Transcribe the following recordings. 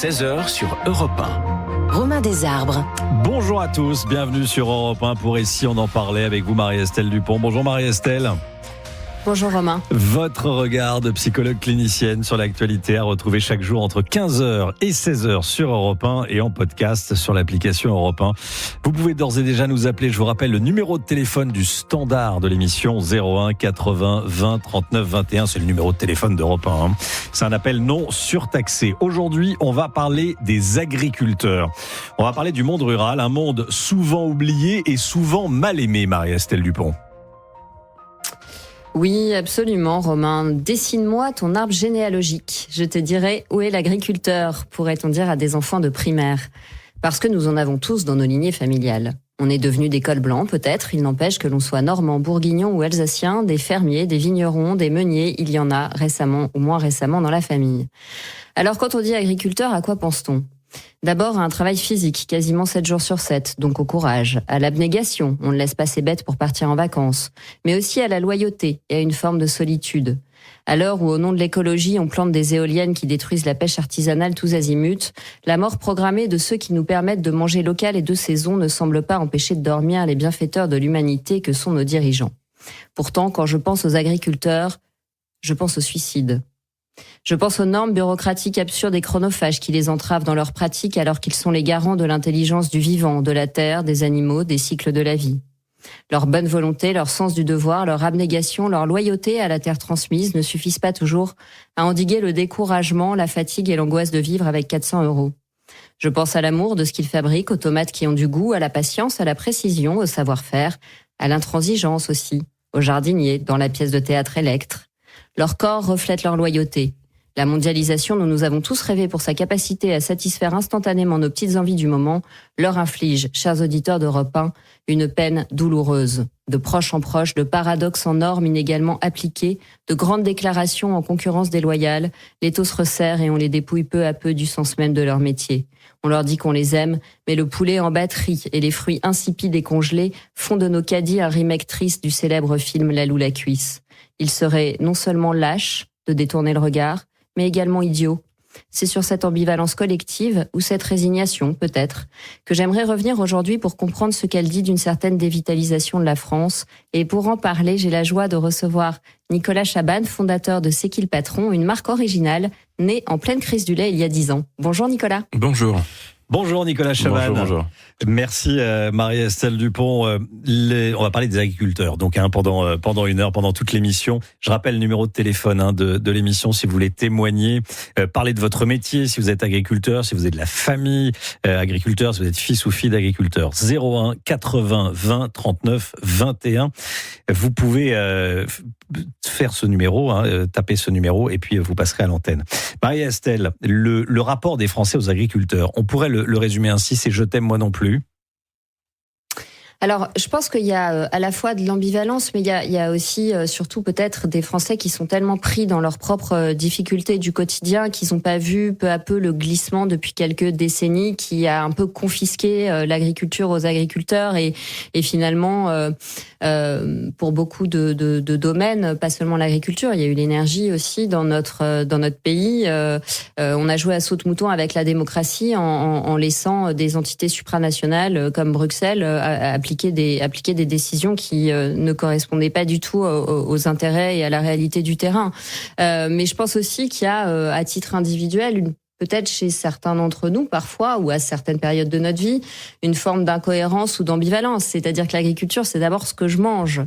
16h sur Europe 1. Romain Desarbres. Bonjour à tous, bienvenue sur Europe 1 pour Ici on en parlait avec vous Marie-Estelle Dupont. Bonjour Marie-Estelle. Bonjour Romain. Votre regard de psychologue clinicienne sur l'actualité à retrouver chaque jour entre 15h et 16h sur Europe 1 et en podcast sur l'application Europe 1. Vous pouvez d'ores et déjà nous appeler, je vous rappelle le numéro de téléphone du standard de l'émission 01 80 20 39 21, c'est le numéro de téléphone d'Europe 1. C'est un appel non surtaxé. Aujourd'hui, on va parler des agriculteurs. On va parler du monde rural, un monde souvent oublié et souvent mal aimé, Marie-Estelle Dupont. Oui, absolument, Romain. Dessine-moi ton arbre généalogique. Je te dirai où est l'agriculteur, pourrait-on dire à des enfants de primaire. Parce que nous en avons tous dans nos lignées familiales. On est devenus des cols blancs, peut-être. Il n'empêche que l'on soit normand, bourguignon ou alsacien, des fermiers, des vignerons, des meuniers. Il y en a récemment ou moins récemment dans la famille. Alors, quand on dit agriculteur, à quoi pense-t-on ? D'abord à un travail physique, quasiment 7 jours sur 7, donc au courage, à l'abnégation, on ne laisse pas ses bêtes pour partir en vacances, mais aussi à la loyauté et à une forme de solitude. À l'heure où au nom de l'écologie on plante des éoliennes qui détruisent la pêche artisanale tous azimuts, la mort programmée de ceux qui nous permettent de manger local et de saison ne semble pas empêcher de dormir les bienfaiteurs de l'humanité que sont nos dirigeants. Pourtant, quand je pense aux agriculteurs, je pense au suicide. Je pense aux normes bureaucratiques absurdes et chronophages qui les entravent dans leur pratique alors qu'ils sont les garants de l'intelligence du vivant, de la terre, des animaux, des cycles de la vie. Leur bonne volonté, leur sens du devoir, leur abnégation, leur loyauté à la terre transmise ne suffisent pas toujours à endiguer le découragement, la fatigue et l'angoisse de vivre avec 400 €. Je pense à l'amour de ce qu'ils fabriquent, aux tomates qui ont du goût, à la patience, à la précision, au savoir-faire, à l'intransigeance aussi, aux jardiniers dans la pièce de théâtre Electre. Leur corps reflète leur loyauté. La mondialisation dont nous avons tous rêvé pour sa capacité à satisfaire instantanément nos petites envies du moment leur inflige, chers auditeurs d'Europe 1, une peine douloureuse. De proche en proche, de paradoxes en normes inégalement appliquées, de grandes déclarations en concurrence déloyale, les taux se resserrent et on les dépouille peu à peu du sens même de leur métier. On leur dit qu'on les aime, mais le poulet en batterie et les fruits insipides et congelés font de nos caddies un remake triste du célèbre film La Loue la cuisse. Il serait non seulement lâche de détourner le regard, mais également idiot. C'est sur cette ambivalence collective, ou cette résignation peut-être, que j'aimerais revenir aujourd'hui pour comprendre ce qu'elle dit d'une certaine dévitalisation de la France. Et pour en parler, j'ai la joie de recevoir Nicolas Chabanne, fondateur de C'est qui le patron, une marque originale née en pleine crise du lait il y a 10 ans. Bonjour Nicolas. Bonjour. Bonjour Nicolas Chabanne. Bonjour. Merci Marie-Estelle Dupont. On va parler des agriculteurs donc pendant une heure, pendant toute l'émission. Je rappelle le numéro de téléphone de l'émission si vous voulez témoigner, parler de votre métier, si vous êtes agriculteur, si vous êtes de la famille agriculteur, si vous êtes fils ou fille d'agriculteur. 01 80 20 39 21. Vous pouvez faire ce numéro, taper ce numéro et puis vous passerez à l'antenne. Marie-Estelle, le rapport des Français aux agriculteurs, on pourrait le résumer ainsi, c'est je t'aime moi non plus. Alors, je pense qu'il y a à la fois de l'ambivalence, mais il y a aussi, surtout peut-être, des Français qui sont tellement pris dans leurs propres difficultés du quotidien qu'ils n'ont pas vu peu à peu le glissement depuis quelques décennies qui a un peu confisqué l'agriculture aux agriculteurs et finalement, pour beaucoup de domaines, pas seulement l'agriculture, il y a eu l'énergie aussi dans notre pays. On a joué à saute-mouton avec la démocratie en laissant des entités supranationales comme Bruxelles appliquer des décisions qui ne correspondaient pas du tout aux intérêts et à la réalité du terrain. Mais je pense aussi qu'il y a, à titre individuel, peut-être chez certains d'entre nous parfois, ou à certaines périodes de notre vie, une forme d'incohérence ou d'ambivalence. C'est-à-dire que l'agriculture, c'est d'abord ce que je mange.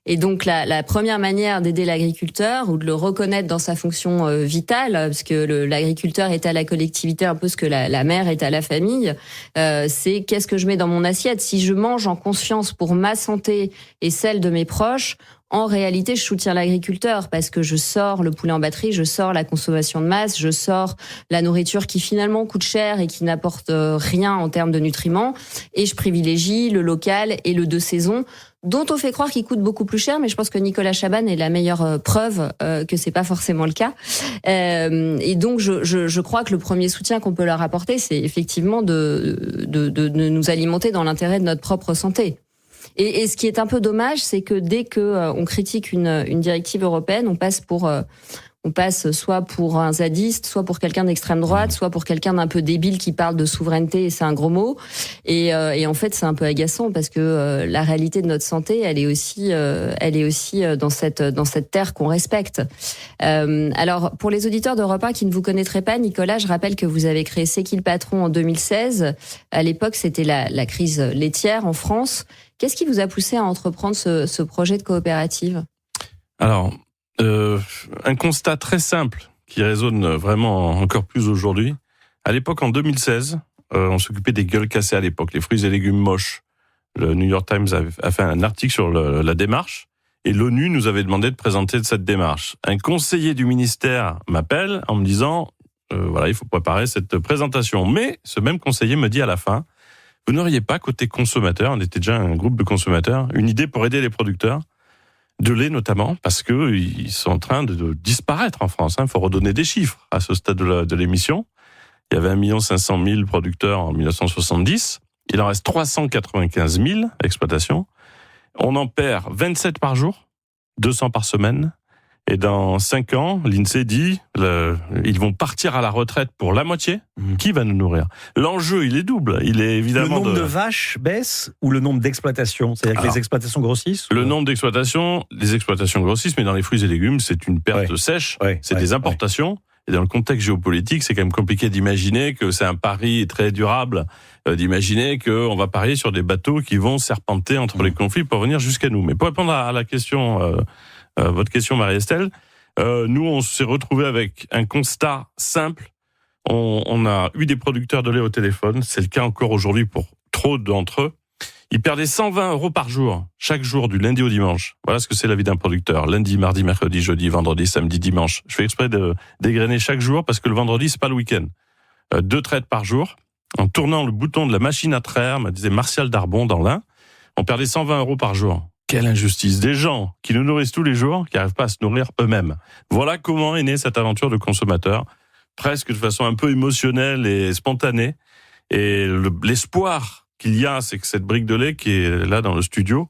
Et donc la première manière d'aider l'agriculteur, ou de le reconnaître dans sa fonction vitale, parce que l'agriculteur est à la collectivité un peu ce que la mère est à la famille, c'est qu'est-ce que je mets dans mon assiette. Si je mange en conscience pour ma santé et celle de mes proches, en réalité, je soutiens l'agriculteur parce que je sors le poulet en batterie, je sors la consommation de masse, je sors la nourriture qui finalement coûte cher et qui n'apporte rien en termes de nutriments, et je privilégie le local et le de saison, dont on fait croire qu'il coûte beaucoup plus cher, mais je pense que Nicolas Chabanne est la meilleure preuve que c'est pas forcément le cas. Et donc je crois que le premier soutien qu'on peut leur apporter, c'est effectivement de nous alimenter dans l'intérêt de notre propre santé. Et ce qui est un peu dommage, c'est que dès que on critique une directive européenne, on passe pour On passe soit pour un zadiste, soit pour quelqu'un d'extrême droite, soit pour quelqu'un d'un peu débile qui parle de souveraineté, et c'est un gros mot. Et en fait, c'est un peu agaçant parce que la réalité de notre santé, elle est aussi dans cette terre qu'on respecte. Alors, pour les auditeurs d'Europe 1 qui ne vous connaîtraient pas, Nicolas, je rappelle que vous avez créé C'est qui le patron en 2016. À l'époque, c'était la crise laitière en France. Qu'est-ce qui vous a poussé à entreprendre ce projet de coopérative ? Alors, un constat très simple qui résonne vraiment encore plus aujourd'hui. À l'époque, en 2016, on s'occupait des gueules cassées à l'époque, les fruits et légumes moches. Le New York Times a fait un article sur la démarche et l'ONU nous avait demandé de présenter cette démarche. Un conseiller du ministère m'appelle en me disant voilà, il faut préparer cette présentation. Mais ce même conseiller me dit à la fin, vous n'auriez pas, côté consommateur, on était déjà un groupe de consommateurs, une idée pour aider les producteurs de lait notamment, parce que ils sont en train de disparaître en France. Il faut redonner des chiffres à ce stade de l'émission. Il y avait 1 500 000 producteurs en 1970. Il en reste 395 000 exploitations. On en perd 27 par jour, 200 par semaine. Et dans 5 ans, l'INSEE dit ils vont partir à la retraite pour la moitié. Qui va nous nourrir ? L'enjeu, il est double. Il est évidemment le nombre de vaches baisse ou le nombre d'exploitations ? C'est-à-dire que les exploitations grossissent ? Le nombre d'exploitations, les exploitations grossissent, mais dans les fruits et légumes, c'est une perte sèche. C'est des importations. Et dans le contexte géopolitique, c'est quand même compliqué d'imaginer que c'est un pari très durable, d'imaginer qu'on va parier sur des bateaux qui vont serpenter entre les conflits pour venir jusqu'à nous. Mais pour répondre à la question, votre question, Marie-Estelle, nous, on s'est retrouvés avec un constat simple. On a eu des producteurs de lait au téléphone. C'est le cas encore aujourd'hui pour trop d'entre eux. Ils perdaient 120 € par jour, chaque jour, du lundi au dimanche. Voilà ce que c'est la vie d'un producteur. Lundi, mardi, mercredi, jeudi, vendredi, samedi, dimanche. Je fais exprès de dégrainer chaque jour parce que le vendredi, c'est pas le week-end. 2 traites par jour. En tournant le bouton de la machine à traire, me disait Martial Darbon dans l'Ain, on perdait 120 € par jour. Quelle injustice. Des gens qui nous nourrissent tous les jours, qui n'arrivent pas à se nourrir eux-mêmes. Voilà comment est née cette aventure de consommateur, presque de façon un peu émotionnelle et spontanée. Et l'espoir qu'il y a, c'est que cette brique de lait qui est là dans le studio,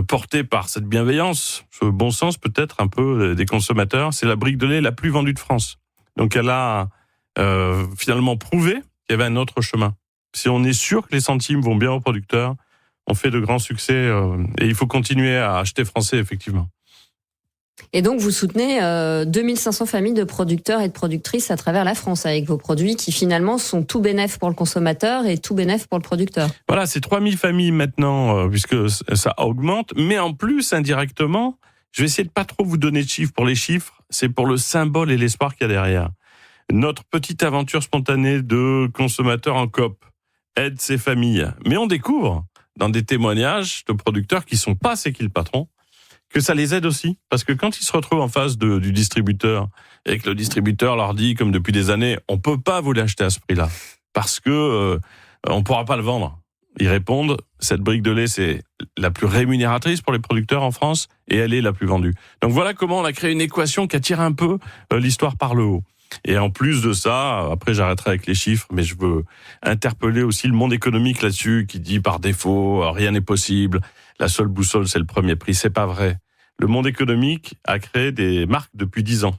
portée par cette bienveillance, ce bon sens peut-être un peu des consommateurs, c'est la brique de lait la plus vendue de France. Donc elle a finalement prouvé qu'il y avait un autre chemin. Si on est sûr que les centimes vont bien aux producteurs, on fait de grands succès et il faut continuer à acheter français, effectivement. Et donc, vous soutenez 2500 familles de producteurs et de productrices à travers la France avec vos produits qui finalement sont tout bénef pour le consommateur et tout bénef pour le producteur. Voilà, c'est 3000 familles maintenant, puisque ça augmente. Mais en plus, indirectement, je vais essayer de pas trop vous donner de chiffres. Pour les chiffres, c'est pour le symbole et l'espoir qu'il y a derrière. Notre petite aventure spontanée de consommateurs en coop aide ces familles. Mais on découvre dans des témoignages de producteurs qui sont pas C'est qui le patron, que ça les aide aussi. Parce que quand ils se retrouvent en face du distributeur et que le distributeur leur dit, comme depuis des années, on peut pas vous l'acheter à ce prix-là parce que on pourra pas le vendre. Ils répondent, cette brique de lait, c'est la plus rémunératrice pour les producteurs en France et elle est la plus vendue. Donc voilà comment on a créé une équation qui attire un peu l'histoire par le haut. Et en plus de ça, après j'arrêterai avec les chiffres, mais je veux interpeller aussi le monde économique là-dessus, qui dit par défaut, rien n'est possible, la seule boussole c'est le premier prix. C'est pas vrai. Le monde économique a créé des marques depuis 10 ans.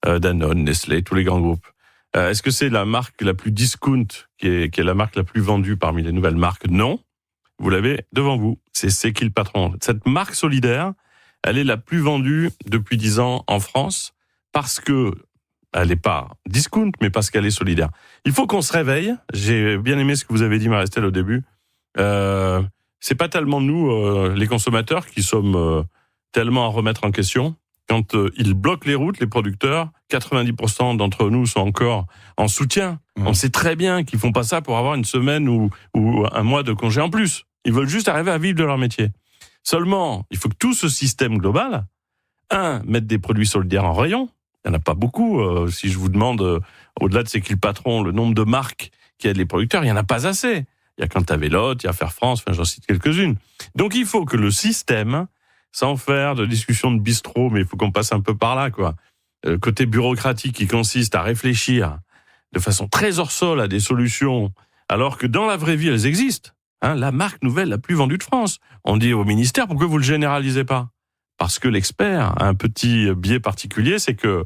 Danone, Nestlé, tous les grands groupes. Est-ce que c'est la marque la plus discount, qui est la marque la plus vendue parmi les nouvelles marques ? Non. Vous l'avez devant vous. C'est qui le patron ? Cette marque solidaire, elle est la plus vendue depuis 10 ans en France parce que elle n'est pas discount, mais parce qu'elle est solidaire. Il faut qu'on se réveille. J'ai bien aimé ce que vous avez dit, Marie-Estelle, au début. C'est pas tellement nous, les consommateurs, qui sommes tellement à remettre en question. Quand ils bloquent les routes, les producteurs, 90% d'entre nous sont encore en soutien. On sait très bien qu'ils font pas ça pour avoir une semaine ou un mois de congé en plus. Ils veulent juste arriver à vivre de leur métier. Seulement, il faut que tout ce système global, mette des produits solidaires en rayon. Il n'y en a pas beaucoup. Si je vous demande, au-delà de C'est qui le patron, le nombre de marques qui aident les producteurs, il n'y en a pas assez. Il y a Cantavélote, il y a Fair France, j'en cite quelques-unes. Donc il faut que le système, sans faire de discussion de bistrot, mais il faut qu'on passe un peu par là, quoi. Côté bureaucratique qui consiste à réfléchir de façon très hors sol à des solutions, alors que dans la vraie vie, elles existent. La marque nouvelle la plus vendue de France. On dit au ministère, pourquoi vous le généralisez pas ? Parce que l'expert a un petit biais particulier, c'est que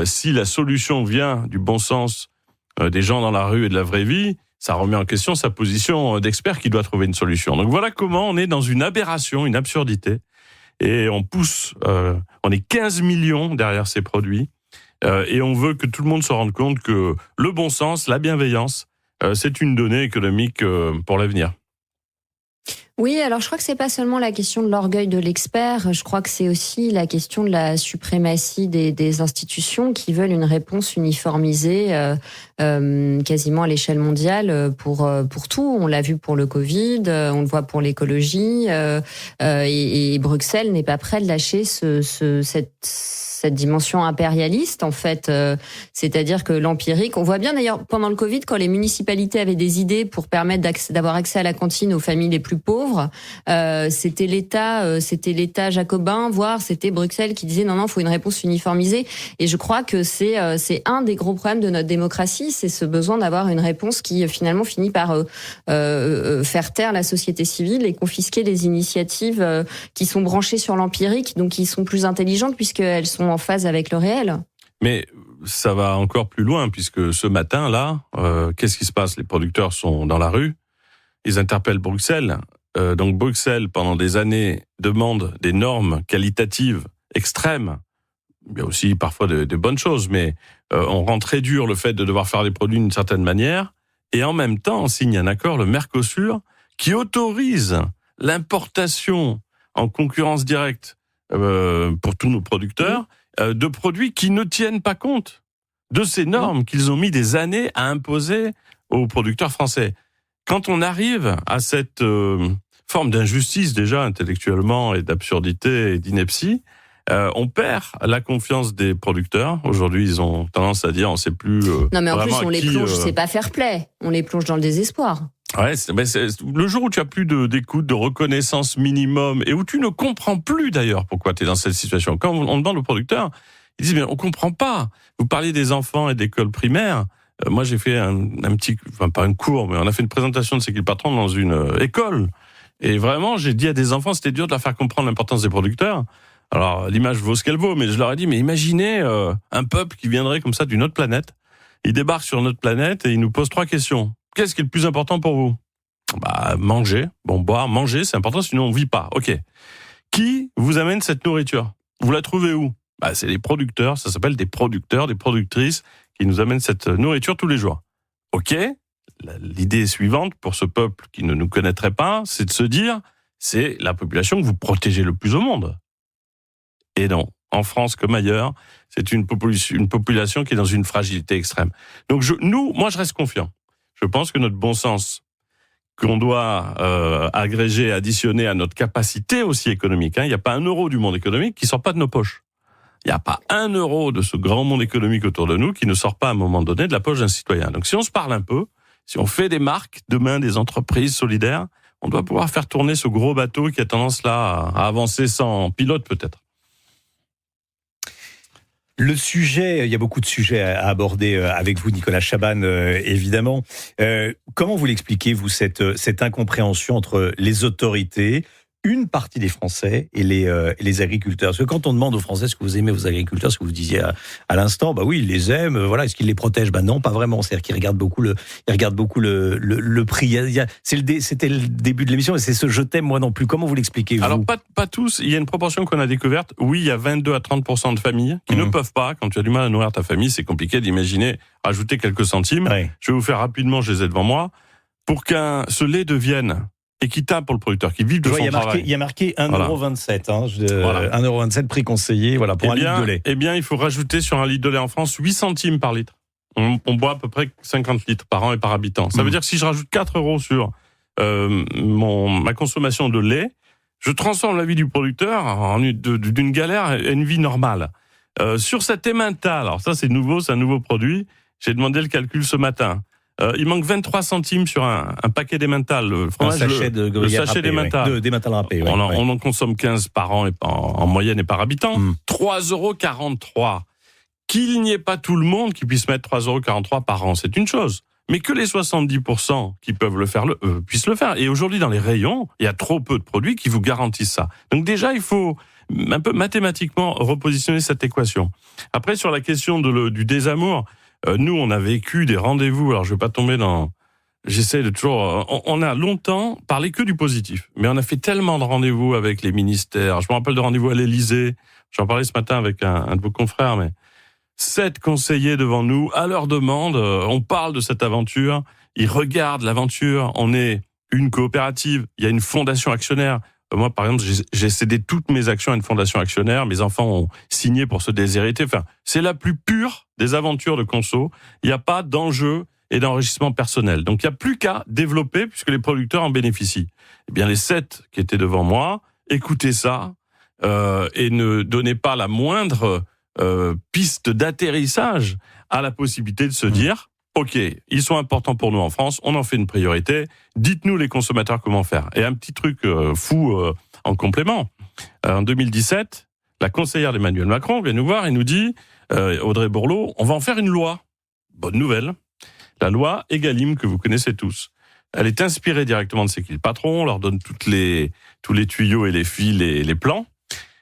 si la solution vient du bon sens des gens dans la rue et de la vraie vie, ça remet en question sa position d'expert qui doit trouver une solution. Donc voilà comment on est dans une aberration, une absurdité, et on pousse, on est 15 millions derrière ces produits, et on veut que tout le monde se rende compte que le bon sens, la bienveillance, c'est une donnée économique pour l'avenir. Oui, alors je crois que c'est pas seulement la question de l'orgueil de l'expert, je crois que c'est aussi la question de la suprématie des institutions qui veulent une réponse uniformisée quasiment à l'échelle mondiale pour tout. On l'a vu pour le Covid, on le voit pour l'écologie, et Bruxelles n'est pas prêt de lâcher cette dimension impérialiste, en fait. C'est-à-dire que l'empirique, on voit bien d'ailleurs pendant le Covid, quand les municipalités avaient des idées pour permettre d'avoir accès à la cantine aux familles les plus pauvres, c'était l'État jacobin, voire c'était Bruxelles qui disait non, faut une réponse uniformisée. Et je crois que c'est un des gros problèmes de notre démocratie, c'est ce besoin d'avoir une réponse qui finalement finit par faire taire la société civile et confisquer les initiatives qui sont branchées sur l'empirique, donc qui sont plus intelligentes puisqu'elles sont en phase avec le réel. Mais ça va encore plus loin, puisque ce matin-là, qu'est-ce qui se passe ? Les producteurs sont dans la rue, ils interpellent Bruxelles. Donc Bruxelles, pendant des années, demande des normes qualitatives extrêmes. Il y a aussi parfois de bonnes choses, mais on rend très dur le fait de devoir faire des produits d'une certaine manière. Et en même temps, on signe un accord, le Mercosur, qui autorise l'importation en concurrence directe pour tous nos producteurs, de produits qui ne tiennent pas compte de ces normes qu'ils ont mis des années à imposer aux producteurs français. Quand on arrive à cette forme d'injustice déjà intellectuellement et d'absurdité et d'ineptie, on perd la confiance des producteurs. Aujourd'hui, ils ont tendance à dire on ne sait plus. Non, mais en plus, on les plonge, c'est pas fair play. On les plonge dans le désespoir. Ouais, c'est le jour où tu as plus d'écoute, de reconnaissance minimum, et où tu ne comprends plus d'ailleurs pourquoi tu es dans cette situation. Quand on demande aux producteurs, ils disent mais on comprend pas. Vous parliez des enfants et d'école primaire. Moi, j'ai fait un petit, enfin pas un cours, mais on a fait une présentation de C'est qui le patron dans une école. Et vraiment, j'ai dit à des enfants, c'était dur de leur faire comprendre l'importance des producteurs. Alors, l'image vaut ce qu'elle vaut, mais je leur ai dit, mais imaginez un peuple qui viendrait comme ça d'une autre planète. Il débarque sur notre planète et il nous pose 3 questions. Qu'est-ce qui est le plus important pour vous ? Manger. Bon, boire, manger, c'est important, sinon on vit pas. Ok. Qui vous amène cette nourriture ? Vous la trouvez où ? C'est les producteurs, ça s'appelle des producteurs, des productrices qui nous amènent cette nourriture tous les jours. Ok. L'idée suivante pour ce peuple qui ne nous connaîtrait pas, c'est de se dire, c'est la population que vous protégez le plus au monde. Et non, en France comme ailleurs, c'est une population qui est dans une fragilité extrême. Donc moi je reste confiant. Je pense que notre bon sens, qu'on doit agréger, additionner à notre capacité aussi économique, il n'y a pas 1 euro du monde économique qui sort pas de nos poches. Il n'y a pas 1 euro de ce grand monde économique autour de nous qui ne sort pas à un moment donné de la poche d'un citoyen. Donc si on se parle un peu, si on fait des marques, demain des entreprises solidaires, on doit pouvoir faire tourner ce gros bateau qui a tendance là à avancer sans pilote peut-être. Le sujet, il y a beaucoup de sujets à aborder avec vous, Nicolas Chaban, évidemment. Comment vous l'expliquez, vous, cette incompréhension entre les autorités, une partie des Français et les agriculteurs? Parce que quand on demande aux Français ce que vous aimez vos agriculteurs, ce que vous disiez à l'instant, oui, ils les aiment, voilà, est-ce qu'ils les protègent? Non, pas vraiment. C'est-à-dire qu'ils regardent beaucoup le prix. C'était le début de l'émission et c'est ce je t'aime moi non plus. Comment vous l'expliquez, vous? Alors, pas tous. Il y a une proportion qu'on a découverte. Oui, il y a 22 à 30% de familles qui ne peuvent pas. Quand tu as du mal à nourrir ta famille, c'est compliqué d'imaginer rajouter quelques centimes. Oui. Je vais vous faire rapidement, je les ai devant moi. Pour ce lait devienne équitable pour le producteur qui vit de son travail. Il y a marqué 1,27 €. 1,27 € prix conseillé pour un litre de lait. Eh bien, il faut rajouter sur un litre de lait en France 8 centimes par litre. On boit à peu près 50 litres par an et par habitant. Ça veut dire que si je rajoute 4 € sur ma consommation de lait, je transforme la vie du producteur d'une galère à une vie normale. Sur cet emmental, alors ça c'est nouveau, c'est un nouveau produit, j'ai demandé le calcul ce matin. Il manque 23 centimes sur un paquet d'emmental. Le sachet d'emmental râpé. On en consomme 15 par an en moyenne et par habitant. 3,43 €. Qu'il n'y ait pas tout le monde qui puisse mettre 3,43 € par an, c'est une chose. mais que les 70% qui peuvent le faire puissent le faire. Et aujourd'hui, dans les rayons, il y a trop peu de produits qui vous garantissent ça. Donc déjà, il faut un peu mathématiquement repositionner cette équation. Après, sur la question du désamour, nous, on a vécu des rendez-vous. Alors, je vais pas tomber dans... J'essaie de toujours... On a longtemps parlé que du positif, mais on a fait tellement de rendez-vous avec les ministères. Je me rappelle de rendez-vous à l'Élysée. J'en parlais ce matin avec un de vos confrères, mais 7 conseillers devant nous, à leur demande, on parle de cette aventure, ils regardent l'aventure, on est une coopérative, il y a une fondation actionnaire. Moi, par exemple, j'ai cédé toutes mes actions à une fondation actionnaire, mes enfants ont signé pour se déshériter. Enfin, c'est la plus pure des aventures de conso. Il n'y a pas d'enjeu et d'enrichissement personnel. Donc, il n'y a plus qu'à développer puisque les producteurs en bénéficient. Eh bien, les 7 qui étaient devant moi, écoutez ça et ne donnez pas la moindre piste d'atterrissage à la possibilité de se dire OK, ils sont importants pour nous en France, on en fait une priorité, dites-nous les consommateurs comment faire. Et un petit truc fou en complément, en 2017, la conseillère d'Emmanuel Macron vient nous voir et nous dit Audrey Borloo, on va en faire une loi. Bonne nouvelle, la loi Egalim que vous connaissez tous. Elle est inspirée directement de C'est qui le patron, on leur donne tous les tuyaux et les fils et les plans.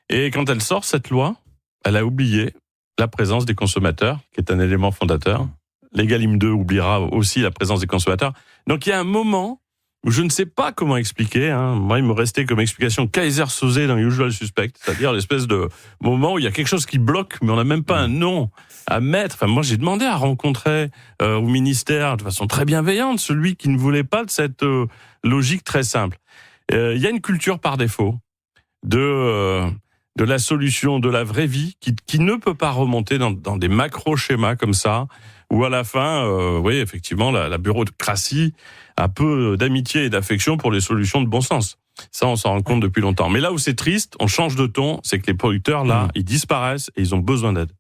Et quand elle sort cette loi, elle a oublié la présence des consommateurs, qui est un élément fondateur. L'Egalim 2 oubliera aussi la présence des consommateurs. Donc il y a un moment où je ne sais pas comment expliquer. Moi, il me restait comme explication Kaiser Soze dans Usual Suspect, c'est-à-dire l'espèce de moment où il y a quelque chose qui bloque, mais on n'a même pas un nom à mettre. Enfin, moi, j'ai demandé à rencontrer au ministère, de façon très bienveillante, celui qui ne voulait pas de cette logique très simple. Il y a une culture par défaut de la solution, de la vraie vie, qui ne peut pas remonter dans des macro-schémas comme ça, où à la fin, oui, effectivement, la bureaucratie a peu d'amitié et d'affection pour les solutions de bon sens. Ça, on s'en rend compte depuis longtemps. Mais là où c'est triste, on change de ton, c'est que les producteurs, là, ils disparaissent et ils ont besoin d'aide.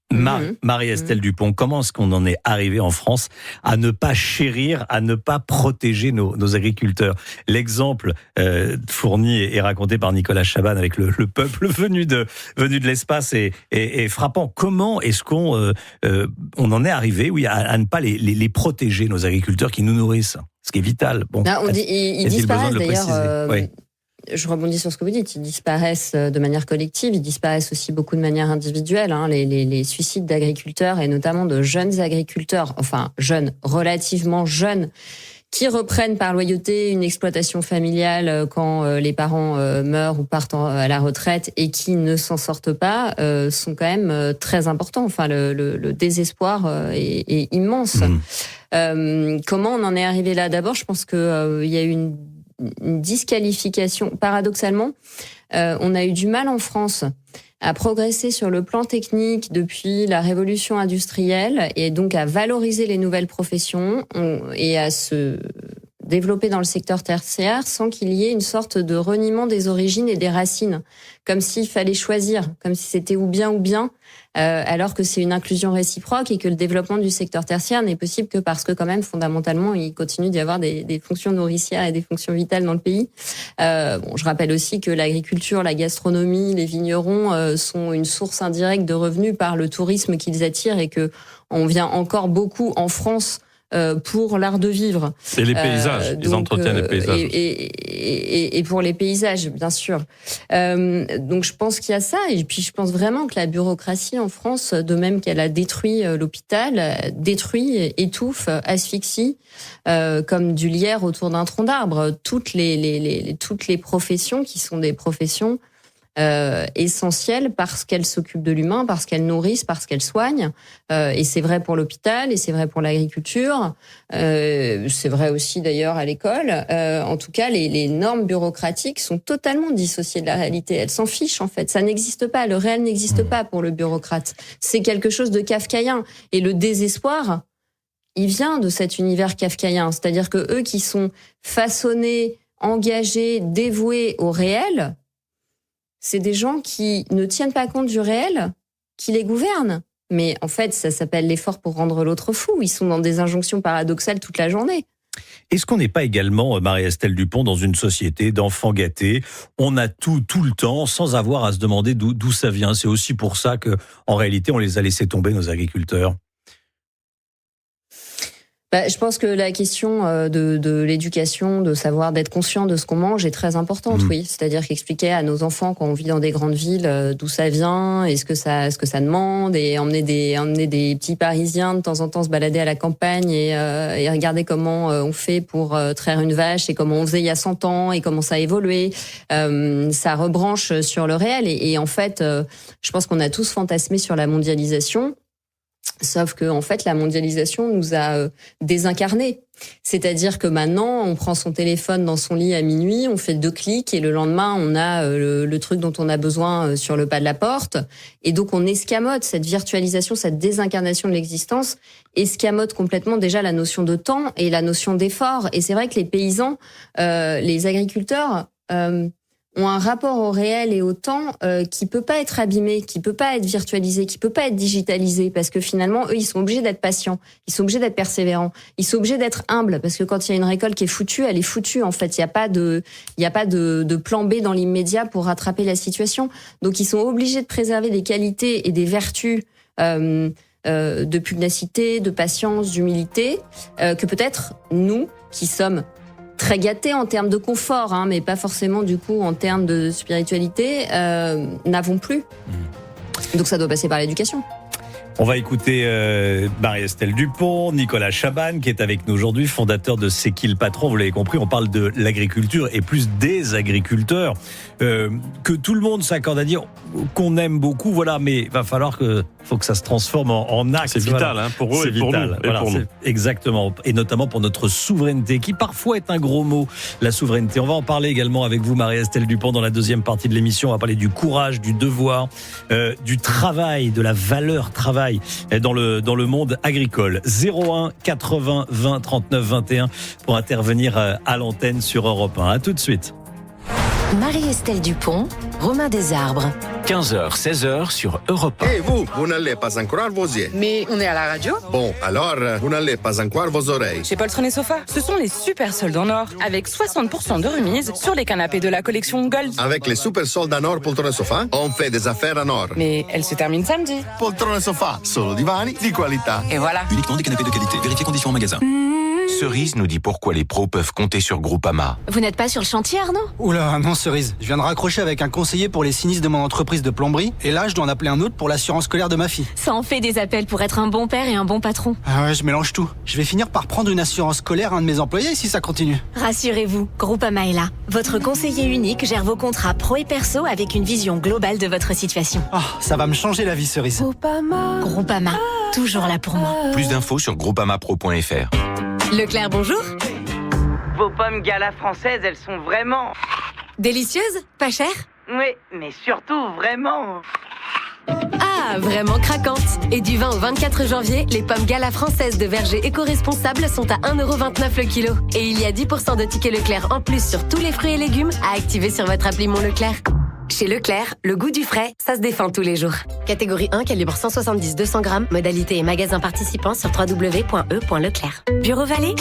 Marie-Estelle Dupont, comment est-ce qu'on en est arrivé en France à ne pas chérir, à ne pas protéger nos agriculteurs? L'exemple fourni et raconté par Nicolas Chaban avec le peuple venu de l'espace est frappant. Comment est-ce qu'on en est arrivé, à ne pas les protéger, nos agriculteurs qui nous nourrissent? Ce qui est vital. Bon, ils disparaissent d'ailleurs. Je rebondis sur ce que vous dites. Ils disparaissent de manière collective, ils disparaissent aussi beaucoup de manière individuelle. Les suicides d'agriculteurs et notamment de jeunes agriculteurs, enfin jeunes, relativement jeunes, qui reprennent par loyauté une exploitation familiale quand les parents meurent ou partent à la retraite et qui ne s'en sortent pas, sont quand même très importants. Enfin, le désespoir est immense. Comment on en est arrivé là? D'abord, je pense que il y a eu une disqualification. Paradoxalement, on a eu du mal en France à progresser sur le plan technique depuis la révolution industrielle et donc à valoriser les nouvelles professions et à se développer dans le secteur tertiaire sans qu'il y ait une sorte de reniement des origines et des racines, comme s'il fallait choisir, comme si c'était ou bien, alors que c'est une inclusion réciproque et que le développement du secteur tertiaire n'est possible que parce que quand même fondamentalement il continue d'y avoir des fonctions nourricières et des fonctions vitales dans le pays. Je rappelle aussi que l'agriculture, la gastronomie, les vignerons sont une source indirecte de revenus par le tourisme qu'ils attirent et que on vient encore beaucoup en France pour l'art de vivre. Et les paysages, ils entretiennent les paysages. Et pour les paysages, bien sûr. Donc je pense qu'il y a ça, et puis je pense vraiment que la bureaucratie en France, de même qu'elle a détruit l'hôpital, détruit, étouffe, asphyxie, comme du lierre autour d'un tronc d'arbre. Toutes les professions qui sont des professions essentielles parce qu'elles s'occupent de l'humain, parce qu'elles nourrissent, parce qu'elles soignent. Et c'est vrai pour l'hôpital, et c'est vrai pour l'agriculture. C'est vrai aussi d'ailleurs à l'école. En tout cas, les normes bureaucratiques sont totalement dissociées de la réalité. Elles s'en fichent en fait. Ça n'existe pas. Le réel n'existe pas pour le bureaucrate. C'est quelque chose de kafkaïen. Et le désespoir, il vient de cet univers kafkaïen. C'est-à-dire que eux qui sont façonnés, engagés, dévoués au réel, c'est des gens qui ne tiennent pas compte du réel, qui les gouvernent. Mais en fait, ça s'appelle l'effort pour rendre l'autre fou. Ils sont dans des injonctions paradoxales toute la journée. Est-ce qu'on n'est pas également, Marie-Estelle Dupont, dans une société d'enfants gâtés? On a tout le temps, sans avoir à se demander d'où ça vient. C'est aussi pour ça que, en réalité, on les a laissés tomber, nos agriculteurs. Je pense que la question de l'éducation, de savoir d'être conscient de ce qu'on mange est très importante, oui. C'est-à-dire qu'expliquer à nos enfants quand on vit dans des grandes villes d'où ça vient et ce que ça demande, et emmener des petits Parisiens de temps en temps se balader à la campagne et regarder comment on fait pour traire une vache et comment on faisait il y a 100 ans et comment ça a évolué. Ça rebranche sur le réel et en fait, je pense qu'on a tous fantasmé sur la mondialisation. Sauf que, en fait, la mondialisation nous a désincarnés. C'est-à-dire que maintenant, on prend son téléphone dans son lit à minuit, on fait 2 clics et le lendemain, on a le truc dont on a besoin sur le pas de la porte. Et donc, on escamote cette virtualisation, cette désincarnation de l'existence, escamote complètement déjà la notion de temps et la notion d'effort. Et c'est vrai que les paysans, les agriculteurs, ont un rapport au réel et au temps qui peut pas être abîmé, qui peut pas être virtualisé, qui peut pas être digitalisé, parce que finalement, eux, ils sont obligés d'être patients, ils sont obligés d'être persévérants, ils sont obligés d'être humbles, parce que quand il y a une récolte qui est foutue, elle est foutue, en fait. Il y a pas de plan B dans l'immédiat pour rattraper la situation. Donc, ils sont obligés de préserver des qualités et des vertus de pugnacité, de patience, d'humilité, que peut-être nous, qui sommes très gâtés en termes de confort, mais pas forcément du coup en termes de spiritualité, n'avons plus. Donc ça doit passer par l'éducation. On va écouter Marie-Estelle Dupont, Nicolas Chaban qui est avec nous aujourd'hui, fondateur de C'est qui le patron. Vous l'avez compris, on parle de l'agriculture et plus des agriculteurs que tout le monde s'accorde à dire qu'on aime beaucoup, voilà, mais il va falloir faut que ça se transforme en acte. C'est vital, voilà. Pour eux, c'est et pour vital. Nous. Voilà, exactement, et notamment pour notre souveraineté, qui parfois est un gros mot, la souveraineté. On va en parler également avec vous, Marie-Estelle Dupont, dans la deuxième partie de l'émission. On va parler du courage, du devoir, du travail, de la valeur travail dans le monde agricole. 01 80 20 39 21 pour intervenir à l'antenne sur Europe 1. À tout de suite. Marie-Estelle Dupont, Romain Desarbres. 15h, 16h sur Europe 1. Et vous n'allez pas encore vos yeux. Mais on est à la radio. Bon, alors, vous n'allez pas encore vos oreilles. Chez Poltron et Sofa, ce sont les super soldes en or, avec 60% de remise sur les canapés de la collection Gold. Avec les super soldes en or Poltron et Sofa, on fait des affaires en or. Mais elle se termine samedi. Poltron et Sofa, solo divani di qualità. Et voilà. Uniquement des canapés de qualité. Vérifiez conditions en magasin. Cerise nous dit pourquoi les pros peuvent compter sur Groupama. Vous n'êtes pas sur le chantier, Arnaud ? Oula, non Cerise. Je viens de raccrocher avec un conseiller pour les sinistres de mon entreprise de plomberie. Et là, je dois en appeler un autre pour l'assurance scolaire de ma fille. Ça en fait des appels pour être un bon père et un bon patron. Ah ouais, je mélange tout. Je vais finir par prendre une assurance scolaire à un de mes employés si ça continue. Rassurez-vous, Groupama est là. Votre conseiller unique gère vos contrats pro et perso avec une vision globale de votre situation. Ah, ça va me changer la vie, Cerise. Groupama, toujours là pour moi. Plus d'infos sur groupamapro.fr. Leclerc, bonjour. Vos pommes Gala françaises, elles sont vraiment... Délicieuses ? Pas chères ? Oui, mais surtout vraiment... Ah, vraiment craquantes. Et du 20 au 24 janvier, les pommes Gala françaises de verger éco-responsables sont à 1,29€ le kilo. Et il y a 10% de tickets Leclerc en plus sur tous les fruits et légumes à activer sur votre appli Mon Leclerc. Chez Leclerc, le goût du frais, ça se défend tous les jours. Catégorie 1, calibre 170-200 grammes, modalité et magasin participant sur www.e.leclerc. Bureau Vallée ?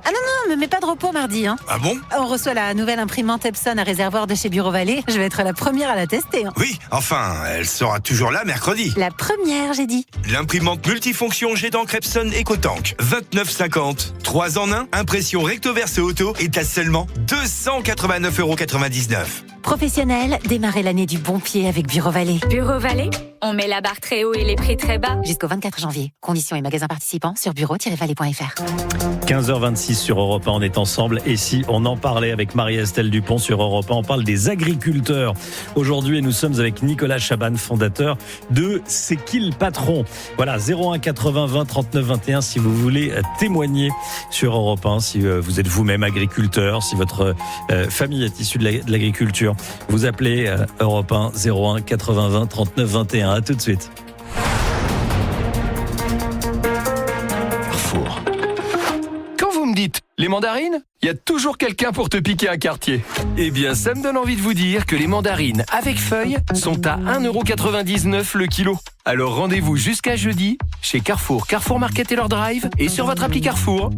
Ah non, me mets pas de repos mardi. Ah bon ? On reçoit la nouvelle imprimante Epson à réservoir de chez Bureau Vallée. Je vais être la première à la tester. Oui, enfin, elle sera toujours là mercredi. La première, j'ai dit. L'imprimante multifonction jet d'encre Epson EcoTank. 29,50. 3 en 1, impression recto verso auto est à seulement 289,99€. Professionnel, démarrez l'année du bon pied avec Bureau Vallée. Bureau Vallée ? On met la barre très haut et les prix très bas. Jusqu'au 24 janvier. Conditions et magasins participants sur bureau-vallée.fr. 15h26 sur Europe 1, on est ensemble. Et si on en parlait avec Marie-Estelle Dupont sur Europe 1, on parle des agriculteurs. Aujourd'hui, nous sommes avec Nicolas Chaban, fondateur de C'est qui le patron ? Voilà, 01 80 20 39 21 si vous voulez témoigner sur Europe 1, si vous êtes vous-même agriculteur, si votre famille est issue de l'agriculture. Vous appelez Europe 1 01 80 20 39 21. À tout de suite. Carrefour. Quand vous me dites les mandarines, il y a toujours quelqu'un pour te piquer un quartier. Eh bien, ça me donne envie de vous dire que les mandarines avec feuilles sont à 1,99€ le kilo. Alors rendez-vous jusqu'à jeudi chez Carrefour, Carrefour Market Taylor Drive et sur votre appli Carrefour.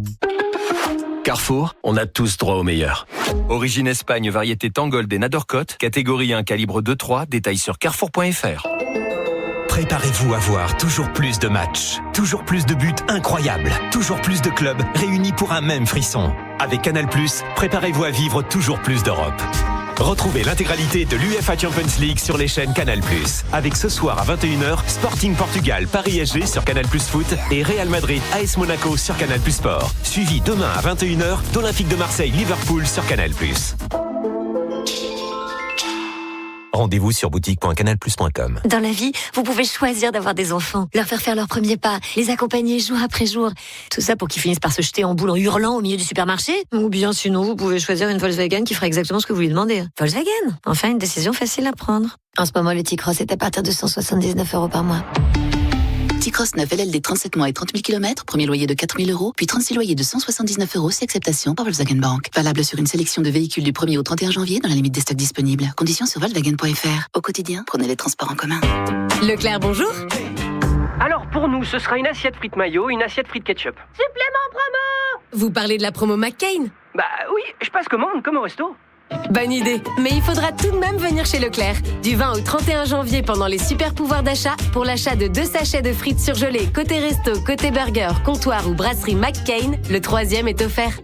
Carrefour, on a tous droit au meilleur. Origine Espagne, variété Tangold et Nadorcote, catégorie 1, calibre 2-3, détail sur carrefour.fr. Préparez-vous à voir toujours plus de matchs, toujours plus de buts incroyables, toujours plus de clubs réunis pour un même frisson. Avec Canal+, préparez-vous à vivre toujours plus d'Europe. Retrouvez l'intégralité de l'UEFA Champions League sur les chaînes Canal+. Avec ce soir à 21h, Sporting Portugal, Paris SG sur Canal+ Foot et Real Madrid, AS Monaco sur Canal+ Sport. Suivi demain à 21h d'Olympique de Marseille, Liverpool sur Canal+. Rendez-vous sur boutique.canalplus.com. Dans la vie, vous pouvez choisir d'avoir des enfants, leur faire leurs premiers pas, les accompagner jour après jour. Tout ça pour qu'ils finissent par se jeter en boule en hurlant au milieu du supermarché. Ou bien sinon, vous pouvez choisir une Volkswagen qui fera exactement ce que vous lui demandez. Volkswagen, enfin une décision facile à prendre. En ce moment, le T-Cross est à partir de 179 € par mois. T-Cross 9 LLD 37 mois et 30 000 km, premier loyer de 4 000 €, puis 36 loyers de 179 € si acceptation par Volkswagen Bank. Valable sur une sélection de véhicules du 1er au 31 janvier dans la limite des stocks disponibles. Conditions sur Volkswagen.fr. Au quotidien, prenez les transports en commun. Leclerc, bonjour. Alors pour nous, ce sera une assiette frites mayo, une assiette frites ketchup. Supplément promo. Vous parlez de la promo McCain? Bah oui, je passe commande comme au resto. Bonne idée, mais il faudra tout de même venir chez Leclerc. Du 20 au 31 janvier pendant les super pouvoirs d'achat, pour l'achat de 2 sachets de frites surgelées côté resto, côté burger, comptoir ou brasserie McCain, le 3e est offert.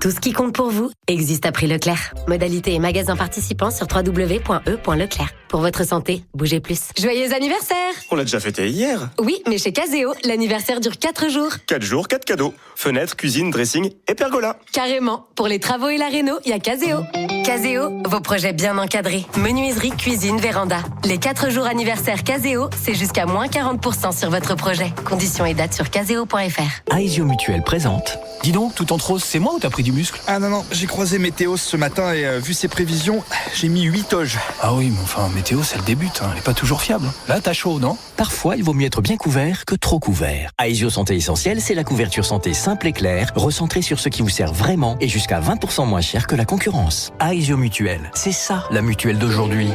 Tout ce qui compte pour vous existe à prix Leclerc. Modalité et magasins participants sur www.e.leclerc. Pour votre santé, bougez plus. Joyeux anniversaire! On l'a déjà fêté hier. Oui, mais chez Caseo, l'anniversaire dure 4 jours. 4 jours, 4 cadeaux. Fenêtre, cuisine, dressing et pergola. Carrément. Pour les travaux et la réno, il y a Caseo. Caseo, vos projets bien encadrés. Menuiserie, cuisine, véranda. Les 4 jours anniversaire Caseo, c'est jusqu'à moins 40% sur votre projet. Conditions et dates sur caseo.fr. Aesio Mutuel présente. Dis donc, tout en rose, c'est moi ou t'as pris du muscle? Ah non, j'ai croisé Météo ce matin et vu ses prévisions, j'ai mis 8 toges. Ah oui, mais enfin, Météo, c'est le début, elle est pas toujours fiable. Là, t'as chaud, non? Parfois, il vaut mieux être bien couvert que trop couvert. Aesio Santé Essentielle, c'est la couverture santé simple et claire, recentrée sur ce qui vous sert vraiment et jusqu'à 20% moins cher que la concurrence. Aesio Mutuel, c'est ça, la mutuelle d'aujourd'hui.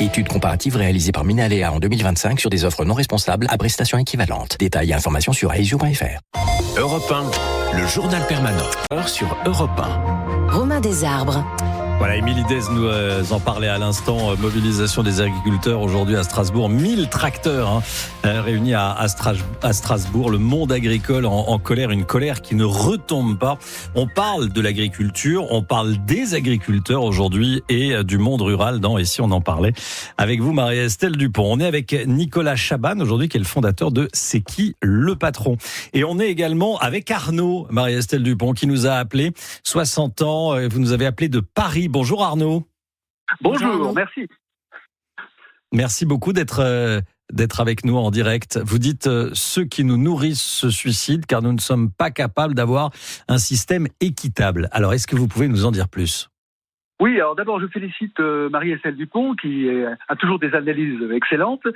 Étude comparative réalisée par Minalea en 2025 sur des offres non responsables à prestations équivalentes. Détails et informations sur aesio.fr. Europe 1, le journal permanent. Sur Europe 1. Romain Desarbres. Voilà, Émilie Dez nous en parlait à l'instant. Mobilisation des agriculteurs aujourd'hui à Strasbourg. 1000 tracteurs réunis à Strasbourg. Le monde agricole en colère, une colère qui ne retombe pas. On parle de l'agriculture, on parle des agriculteurs aujourd'hui et du monde rural dans Ici on en parlait. Avec vous, Marie-Estelle Dupont. On est avec Nicolas Chabanne aujourd'hui, qui est le fondateur de C'est qui le patron. Et on est également avec Arnaud, Marie-Estelle Dupont, qui nous a appelé 60 ans. Vous nous avez appelé de Paris. Bonjour Arnaud. Bonjour, merci. Merci beaucoup d'être avec nous en direct. Vous dites ceux qui nous nourrissent se suicident car nous ne sommes pas capables d'avoir un système équitable. Alors est-ce que vous pouvez nous en dire plus ? Oui, alors d'abord je félicite Marie-Estelle Dupont qui a toujours des analyses excellentes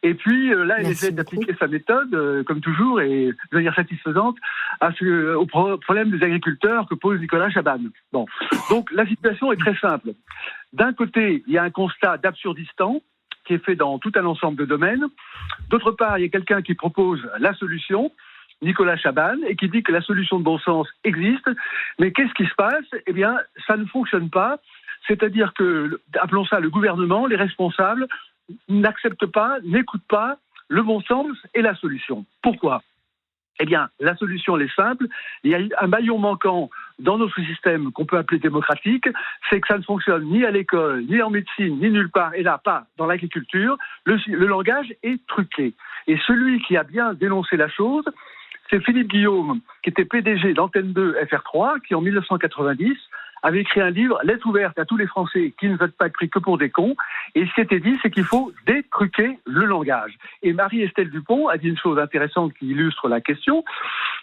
et puis là elle essaie d'appliquer sa méthode comme toujours et de manière satisfaisante au problème des agriculteurs que pose Nicolas Chabanne. Bon, donc la situation est très simple. D'un côté, il y a un constat d'absurdistan qui est fait dans tout un ensemble de domaines. D'autre part, il y a quelqu'un qui propose la solution, Nicolas Chabanne, et qui dit que la solution de bon sens existe. Mais qu'est-ce qui se passe ? Eh bien, ça ne fonctionne pas. C'est-à-dire que, appelons ça le gouvernement, les responsables n'acceptent pas, n'écoutent pas le bon sens et la solution. Pourquoi ? Eh bien, la solution, elle est simple. Il y a un maillon manquant dans notre système qu'on peut appeler démocratique, c'est que ça ne fonctionne ni à l'école, ni en médecine, ni nulle part, et là, pas dans l'agriculture. Le langage est truqué. Et celui qui a bien dénoncé la chose, c'est Philippe Guillaume, qui était PDG d'Antenne 2 FR3, qui en 1990 avait écrit un livre, Lettre ouverte à tous les Français qui ne veulent pas être pris que pour des cons. Et ce qui était dit, c'est qu'il faut détruquer le langage. Et Marie-Estelle Dupont a dit une chose intéressante qui illustre la question,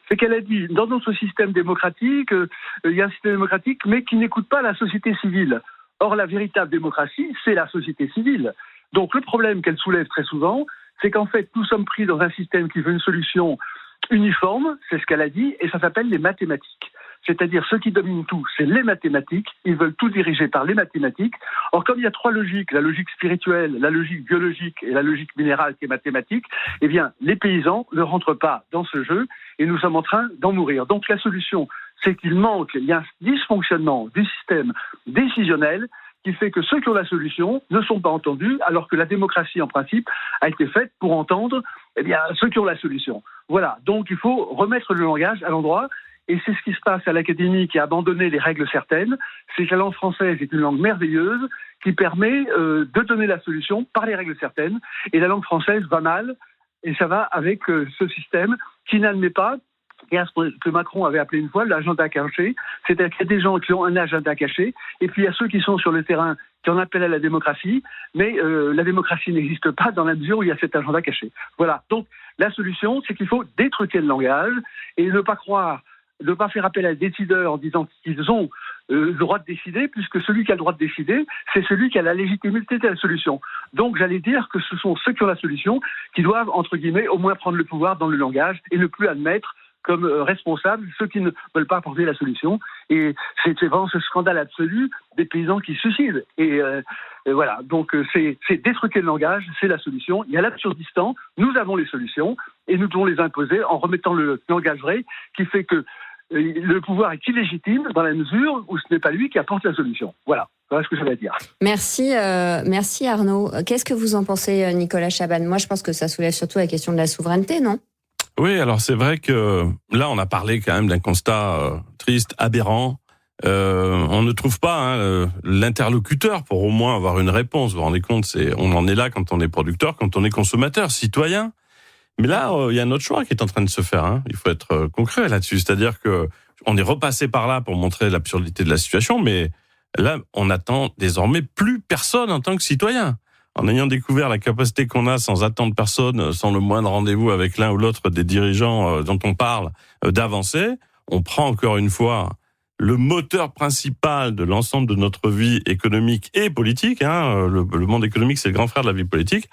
c'est qu'elle a dit, dans notre système démocratique, il y a un système démocratique, mais qui n'écoute pas la société civile. Or, la véritable démocratie, c'est la société civile. Donc, le problème qu'elle soulève très souvent, c'est qu'en fait, nous sommes pris dans un système qui veut une solution uniforme, c'est ce qu'elle a dit, et ça s'appelle les mathématiques. C'est-à-dire, ceux qui dominent tout, c'est les mathématiques. Ils veulent tout diriger par les mathématiques. Or, comme il y a 3 logiques, la logique spirituelle, la logique biologique et la logique minérale qui est mathématique, eh bien, les paysans ne rentrent pas dans ce jeu et nous sommes en train d'en mourir. Donc, la solution, c'est qu'il y a un dysfonctionnement du système décisionnel qui fait que ceux qui ont la solution ne sont pas entendus, alors que la démocratie, en principe, a été faite pour entendre ceux qui ont la solution. Voilà, donc il faut remettre le langage à l'endroit, et c'est ce qui se passe à l'Académie qui a abandonné les règles certaines. C'est que la langue française est une langue merveilleuse qui permet de donner la solution par les règles certaines, et la langue française va mal, et ça va avec ce système qui n'admet pas, et à ce que Macron avait appelé une fois l'agenda caché, c'est-à-dire qu'il y a des gens qui ont un agenda caché, et puis il y a ceux qui sont sur le terrain qui en appellent à la démocratie, mais la démocratie n'existe pas dans la mesure où il y a cet agenda caché. Voilà, donc la solution, c'est qu'il faut détruquer le langage, et ne pas faire appel à des décideurs en disant qu'ils ont le droit de décider, puisque celui qui a le droit de décider, c'est celui qui a la légitimité de la solution. Donc j'allais dire que ce sont ceux qui ont la solution qui doivent, entre guillemets, au moins prendre le pouvoir dans le langage, et ne plus admettre comme responsables ceux qui ne veulent pas apporter la solution. Et c'est vraiment ce scandale absolu des paysans qui se suicident. Et voilà, donc c'est détruquer le langage, c'est la solution. Il y a l'absurdistan, nous avons les solutions, et nous devons les imposer en remettant le langage vrai, qui fait que le pouvoir est illégitime dans la mesure où ce n'est pas lui qui apporte la solution. Voilà ce que je vais dire. Merci Arnaud. Qu'est-ce que vous en pensez, Nicolas Chaban ? Moi, je pense que ça soulève surtout la question de la souveraineté, non ? Oui, alors c'est vrai que là, on a parlé quand même d'un constat triste, aberrant. On ne trouve pas l'interlocuteur pour au moins avoir une réponse. Vous vous rendez compte, on en est là quand on est producteur, quand on est consommateur, citoyen. Mais là, il y a un autre choix qui est en train de se faire. Il faut être concret là-dessus. C'est-à-dire que on est repassé par là pour montrer l'absurdité de la situation, mais là, on n'attend désormais plus personne en tant que citoyen. En ayant découvert la capacité qu'on a sans attendre personne, sans le moindre rendez-vous avec l'un ou l'autre des dirigeants dont on parle, d'avancer, on prend encore une fois le moteur principal de l'ensemble de notre vie économique et politique. Le monde économique, c'est le grand frère de la vie politique.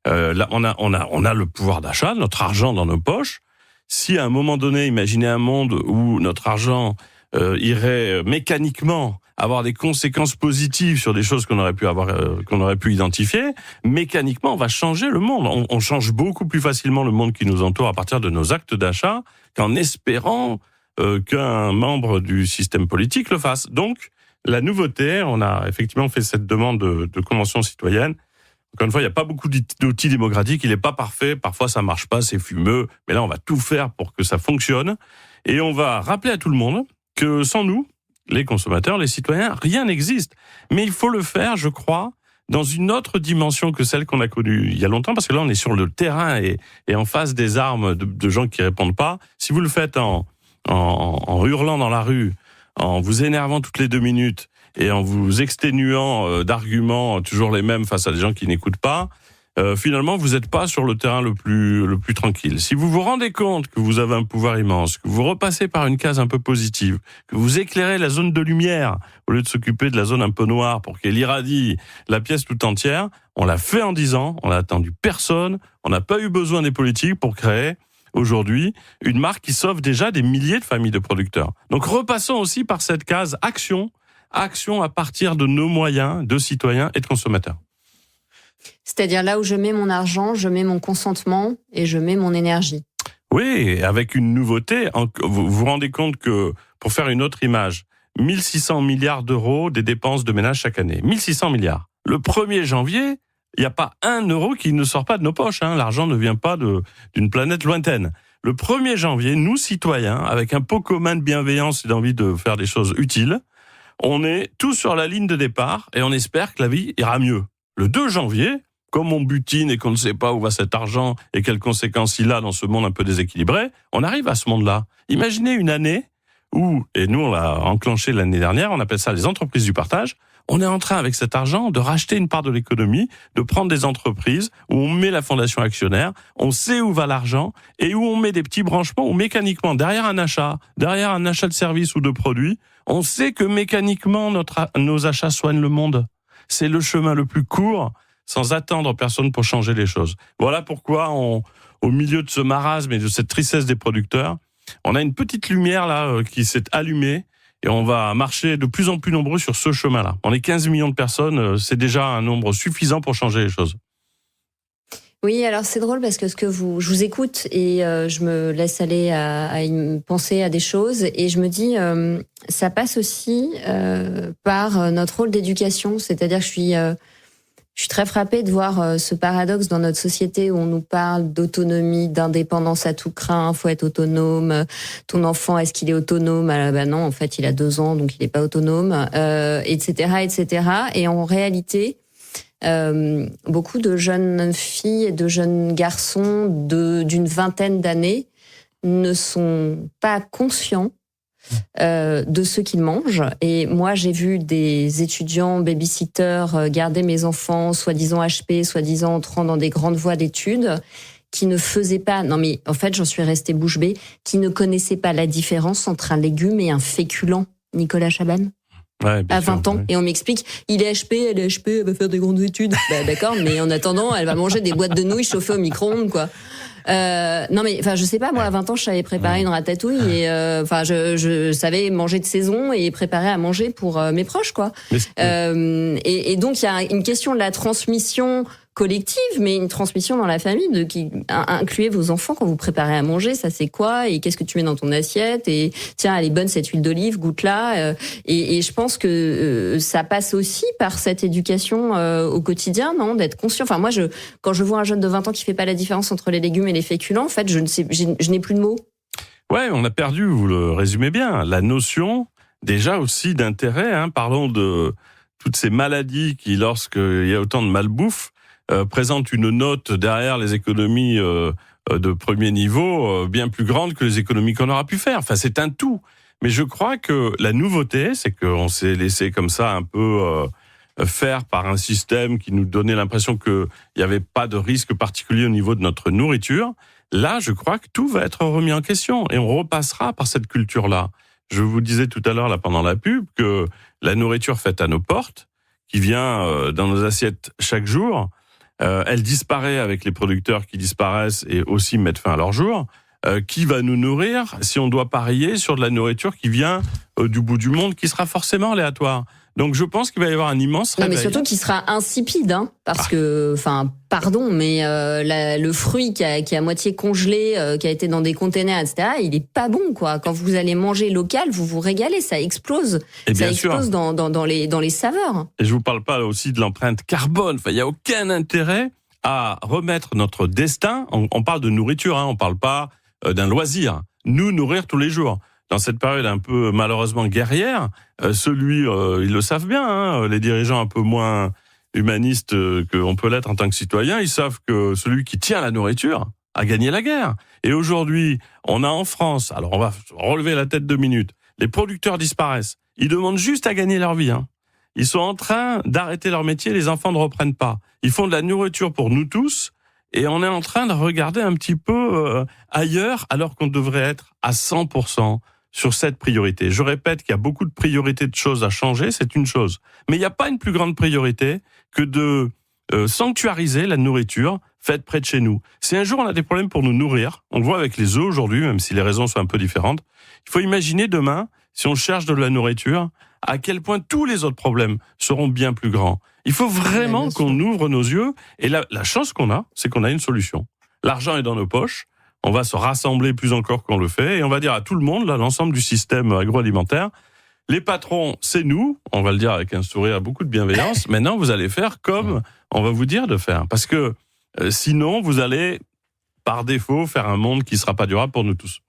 Là, on a le pouvoir d'achat, notre argent dans nos poches. Si à un moment donné, imaginez un monde où notre argent irait mécaniquement avoir des conséquences positives sur des choses qu'on aurait pu identifier, mécaniquement, on va changer le monde. On change beaucoup plus facilement le monde qui nous entoure à partir de nos actes d'achat qu'en espérant qu'un membre du système politique le fasse. Donc, la nouveauté, on a effectivement fait cette demande de convention citoyenne. Encore une fois, il n'y a pas beaucoup d'outils démocratiques, il n'est pas parfait, parfois ça marche pas, c'est fumeux, mais là on va tout faire pour que ça fonctionne. Et on va rappeler à tout le monde que sans nous, les consommateurs, les citoyens, rien n'existe. Mais il faut le faire, je crois, dans une autre dimension que celle qu'on a connue il y a longtemps, parce que là on est sur le terrain et en face des armes de gens qui répondent pas. Si vous le faites en hurlant dans la rue, en vous énervant toutes les 2 minutes, et en vous exténuant d'arguments toujours les mêmes face à des gens qui n'écoutent pas, finalement vous n'êtes pas sur le terrain le plus tranquille. Si vous vous rendez compte que vous avez un pouvoir immense, que vous repassez par une case un peu positive, que vous éclairez la zone de lumière au lieu de s'occuper de la zone un peu noire pour qu'elle irradie la pièce tout entière, on l'a fait en 10 ans, on n'a attendu personne, on n'a pas eu besoin des politiques pour créer aujourd'hui une marque qui sauve déjà des milliers de familles de producteurs. Donc repassons aussi par cette case action à partir de nos moyens de citoyens et de consommateurs. C'est-à-dire là où je mets mon argent, je mets mon consentement et je mets mon énergie. Oui, avec une nouveauté. Vous vous rendez compte que, pour faire une autre image, 1600 milliards d'euros des dépenses de ménage chaque année. 1600 milliards. Le 1er janvier, il n'y a pas 1 euro qui ne sort pas de nos poches. L'argent ne vient pas d'une planète lointaine. Le 1er janvier, nous, citoyens, avec un pot commun de bienveillance et d'envie de faire des choses utiles, on est tous sur la ligne de départ et on espère que la vie ira mieux. Le 2 janvier, comme on butine et qu'on ne sait pas où va cet argent et quelles conséquences il a dans ce monde un peu déséquilibré, on arrive à ce monde-là. Imaginez une année où, et nous on l'a enclenché l'année dernière, on appelle ça les entreprises du partage, on est en train avec cet argent de racheter une part de l'économie, de prendre des entreprises où on met la fondation actionnaire, on sait où va l'argent et où on met des petits branchements où mécaniquement, derrière un achat de services ou de produits, on sait que mécaniquement nos achats soignent le monde. C'est le chemin le plus court, sans attendre personne pour changer les choses. Voilà pourquoi, au milieu de ce marasme et de cette tristesse des producteurs, on a une petite lumière là qui s'est allumée et on va marcher de plus en plus nombreux sur ce chemin-là. On est 15 millions de personnes, c'est déjà un nombre suffisant pour changer les choses. Oui, alors c'est drôle parce que je vous écoute et je me laisse aller à penser à des choses et je me dis ça passe aussi par notre rôle d'éducation, c'est-à-dire que je suis très frappée de voir ce paradoxe dans notre société où on nous parle d'autonomie, d'indépendance à tout crin, faut être autonome. Ton enfant, est-ce qu'il est autonome ? Ben non, en fait, il a 2 ans, donc il n'est pas autonome, etc., etc. Et en réalité, beaucoup de jeunes filles et de jeunes garçons d'une vingtaine d'années ne sont pas conscients de ce qu'ils mangent. Et moi, j'ai vu des étudiants babysitters garder mes enfants, soi-disant HP, soi-disant entrant dans des grandes voies d'études, qui ne faisaient pas, non mais en fait, j'en suis restée bouche bée, qui ne connaissaient pas la différence entre un légume et un féculent. Nicolas Chaban. Ouais, à 20 sûr, ans, ouais. Et on m'explique, elle est HP, elle va faire des grandes études. Bah, d'accord, mais en attendant, elle va manger des boîtes de nouilles chauffées au micro-ondes, quoi. Non mais enfin je sais pas, moi à 20 ans je savais préparer une ratatouille et enfin je savais manger de saison et préparer à manger pour mes proches, quoi. Et donc il y a une question de la transmission collective, mais une transmission dans la famille qui incluez vos enfants quand vous préparez à manger, ça c'est quoi et qu'est-ce que tu mets dans ton assiette et tiens elle est bonne cette huile d'olive, goûte-la et je pense que ça passe aussi par cette éducation au quotidien, non, d'être conscient. Enfin moi quand je vois un jeune de 20 ans qui fait pas la différence entre les légumes et les féculents, en fait je n'ai plus de mots. Ouais, on a perdu, vous le résumez bien, la notion déjà aussi d'intérêt, hein, parlons de toutes ces maladies qui lorsqu'il y a autant de malbouffe présente une note derrière les économies de premier niveau bien plus grande que les économies qu'on aura pu faire. Enfin, c'est un tout. Mais je crois que la nouveauté, c'est qu'on s'est laissé comme ça un peu faire par un système qui nous donnait l'impression qu'il n'y avait pas de risque particulier au niveau de notre nourriture. Là, je crois que tout va être remis en question et on repassera par cette culture-là. Je vous disais tout à l'heure, là, pendant la pub, que la nourriture faite à nos portes, qui vient dans nos assiettes chaque jour, elle disparaît avec les producteurs qui disparaissent et aussi mettent fin à leur jour. Qui va nous nourrir si on doit parier sur de la nourriture qui vient du bout du monde, qui sera forcément aléatoire. Donc je pense qu'il va y avoir un immense réveil. Non, mais surtout qu'il sera insipide, hein, parce que, enfin, pardon, mais le fruit qui est à moitié congelé, qui a été dans des containers, etc., il est pas bon, quoi. Quand vous allez manger local, vous vous régalez, ça explose. Et ça bien sûr. explose dans les saveurs. Et je vous parle pas aussi de l'empreinte carbone. Enfin, il y a aucun intérêt à remettre notre destin. On parle de nourriture, hein, on parle pas d'un loisir. Nous nourrir tous les jours. Dans cette période un peu malheureusement guerrière, ils le savent bien, hein, les dirigeants un peu moins humanistes qu'on peut l'être en tant que citoyen, ils savent que celui qui tient la nourriture a gagné la guerre. Et aujourd'hui, on a en France, alors on va relever la tête 2 minutes, les producteurs disparaissent. Ils demandent juste à gagner leur vie. Hein. Ils sont en train d'arrêter leur métier, les enfants ne reprennent pas. Ils font de la nourriture pour nous tous. Et on est en train de regarder un petit peu ailleurs, alors qu'on devrait être à 100% sur cette priorité. Je répète qu'il y a beaucoup de priorités de choses à changer, c'est une chose. Mais il n'y a pas une plus grande priorité que de sanctuariser la nourriture faite près de chez nous. Si un jour on a des problèmes pour nous nourrir, on le voit avec les œufs aujourd'hui, même si les raisons sont un peu différentes, il faut imaginer demain, si on cherche de la nourriture, à quel point tous les autres problèmes seront bien plus grands. Il faut vraiment qu'on ouvre nos yeux. Et la chance qu'on a, c'est qu'on a une solution. L'argent est dans nos poches. On va se rassembler plus encore qu'on le fait. Et on va dire à tout le monde, là, l'ensemble du système agroalimentaire, les patrons, c'est nous. On va le dire avec un sourire, beaucoup de bienveillance. Maintenant, vous allez faire comme on va vous dire de faire. Parce que sinon, vous allez, par défaut, faire un monde qui ne sera pas durable pour nous tous.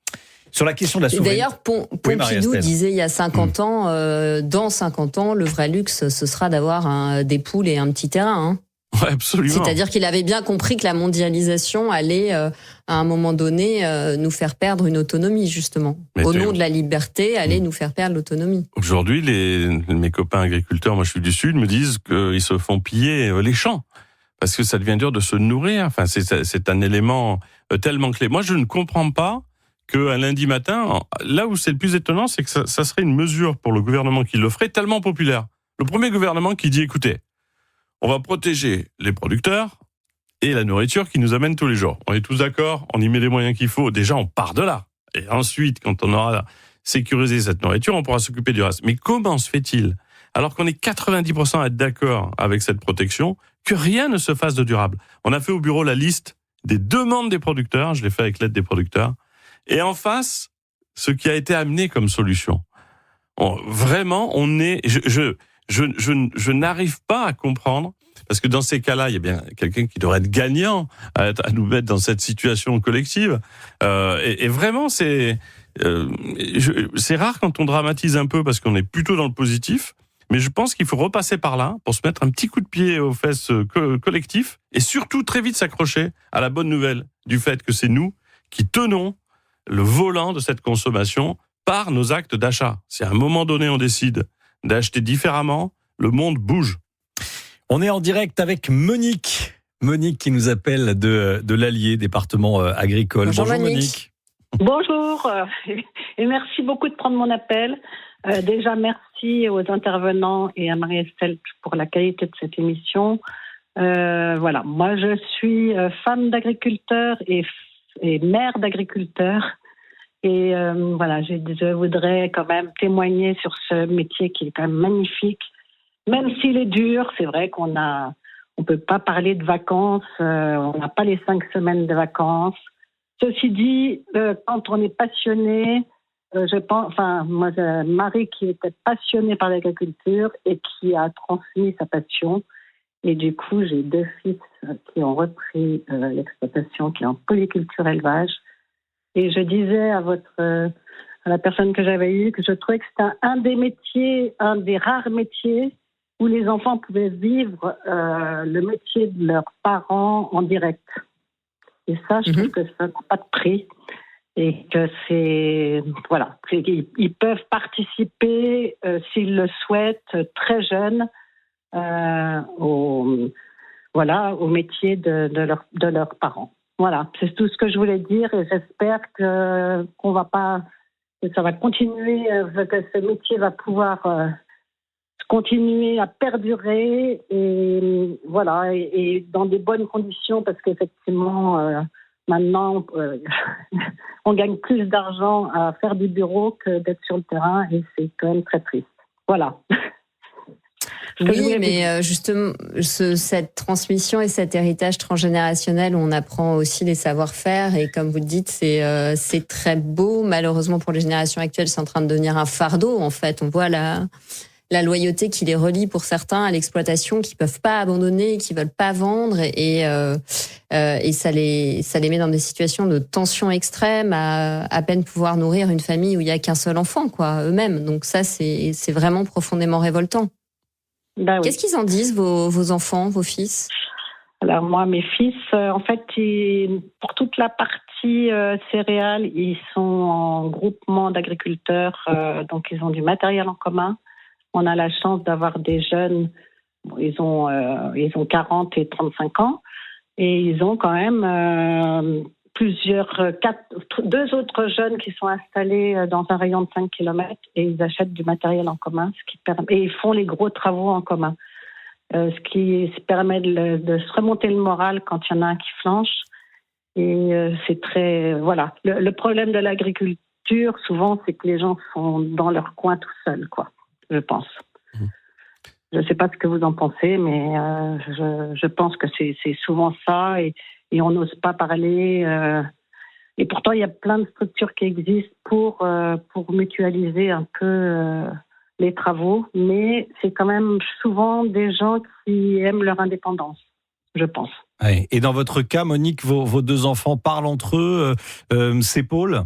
Sur la question de la souveraineté. D'ailleurs, Pompidou disait il y a 50 ans, dans 50 ans, le vrai luxe, ce sera d'avoir des poules et un petit terrain. Hein. Ouais, absolument. C'est-à-dire qu'il avait bien compris que la mondialisation allait, à un moment donné, nous faire perdre une autonomie, justement. Au nom de la liberté, allait nous faire perdre l'autonomie. Aujourd'hui, mes copains agriculteurs, moi je suis du Sud, me disent qu'ils se font piller les champs. Parce que ça devient dur de se nourrir. Enfin, c'est un élément tellement clé. Moi, je ne comprends pas qu'un lundi matin, là où c'est le plus étonnant, c'est que ça serait une mesure pour le gouvernement qui le ferait tellement populaire. Le premier gouvernement qui dit, écoutez, on va protéger les producteurs et la nourriture qui nous amène tous les jours. On est tous d'accord, on y met les moyens qu'il faut. Déjà, on part de là. Et ensuite, quand on aura sécurisé cette nourriture, on pourra s'occuper du reste. Mais comment se fait-il, alors qu'on est 90% à être d'accord avec cette protection, que rien ne se fasse de durable. On a fait au bureau la liste des demandes des producteurs, je l'ai fait avec l'aide des producteurs, et en face, ce qui a été amené comme solution. Vraiment, je n'arrive pas à comprendre, parce que dans ces cas-là, il y a bien quelqu'un qui devrait être gagnant à nous mettre dans cette situation collective. Et vraiment, c'est rare quand on dramatise un peu, parce qu'on est plutôt dans le positif. Mais je pense qu'il faut repasser par là pour se mettre un petit coup de pied aux fesses collectif et surtout très vite s'accrocher à la bonne nouvelle du fait que c'est nous qui tenons le volant de cette consommation par nos actes d'achat. Si à un moment donné on décide d'acheter différemment, le monde bouge. On est en direct avec Monique. Monique qui nous appelle de l'Allier, département agricole. Bonjour Monique. Bonjour et merci beaucoup de prendre mon appel. Déjà, merci aux intervenants et à Marie-Estelle pour la qualité de cette émission. Voilà, moi je suis femme d'agriculteur et mère d'agriculteur. Et voilà, je voudrais quand même témoigner sur ce métier qui est quand même magnifique. Même s'il est dur, c'est vrai qu'on peut pas parler de vacances, on n'a pas les 5 semaines de vacances. Ceci dit, quand on est passionné, je pense, enfin, moi, j'ai Marie qui était passionnée par l'agriculture et qui a transmis sa passion. Et du coup, j'ai 2 fils qui ont repris l'exploitation, qui est en polyculture élevage. Et je disais à la personne que j'avais eue que je trouvais que c'était un des rares métiers où les enfants pouvaient vivre le métier de leurs parents en direct. Et ça, je trouve que ça n'a pas de prix. Et que ils peuvent participer, s'ils le souhaitent, très jeunes, au métier de leurs parents. Voilà, c'est tout ce que je voulais dire et j'espère que ça va continuer, que ce métier va pouvoir continuer à perdurer et voilà, et dans des bonnes conditions parce qu'effectivement, maintenant, on gagne plus d'argent à faire du bureau que d'être sur le terrain et c'est quand même très triste. Voilà. Oui, mais justement, cette transmission et cet héritage transgénérationnel, on apprend aussi les savoir-faire et comme vous le dites, c'est très beau. Malheureusement, pour les générations actuelles, c'est en train de devenir un fardeau. En fait, on voit la loyauté qui les relie pour certains à l'exploitation, qui peuvent pas abandonner, qui veulent pas vendre et ça les met dans des situations de tension extrême à peine pouvoir nourrir une famille où il y a qu'un seul enfant, quoi, eux-mêmes. Donc ça, c'est vraiment profondément révoltant. Ben oui. Qu'est-ce qu'ils en disent, vos enfants, vos fils ? Alors moi, mes fils, en fait, pour toute la partie céréales, ils sont en groupement d'agriculteurs, donc ils ont du matériel en commun. On a la chance d'avoir des jeunes, ils ont 40 et 35 ans, et ils ont quand même 2 autres jeunes qui sont installés dans un rayon de 5 km et ils achètent du matériel en commun, et ils font les gros travaux en commun, ce qui permet de se remonter le moral quand il y en a un qui flanche. Et c'est très... Voilà. Le problème de l'agriculture, souvent, c'est que les gens sont dans leur coin tout seuls, quoi, je pense. Je ne sais pas ce que vous en pensez, mais je pense que c'est souvent ça, et on n'ose pas parler. Et pourtant, il y a plein de structures qui existent pour mutualiser un peu les travaux, mais c'est quand même souvent des gens qui aiment leur indépendance, je pense. Ouais. Et dans votre cas, Monique, vos 2 enfants parlent entre eux, s'épaulent ?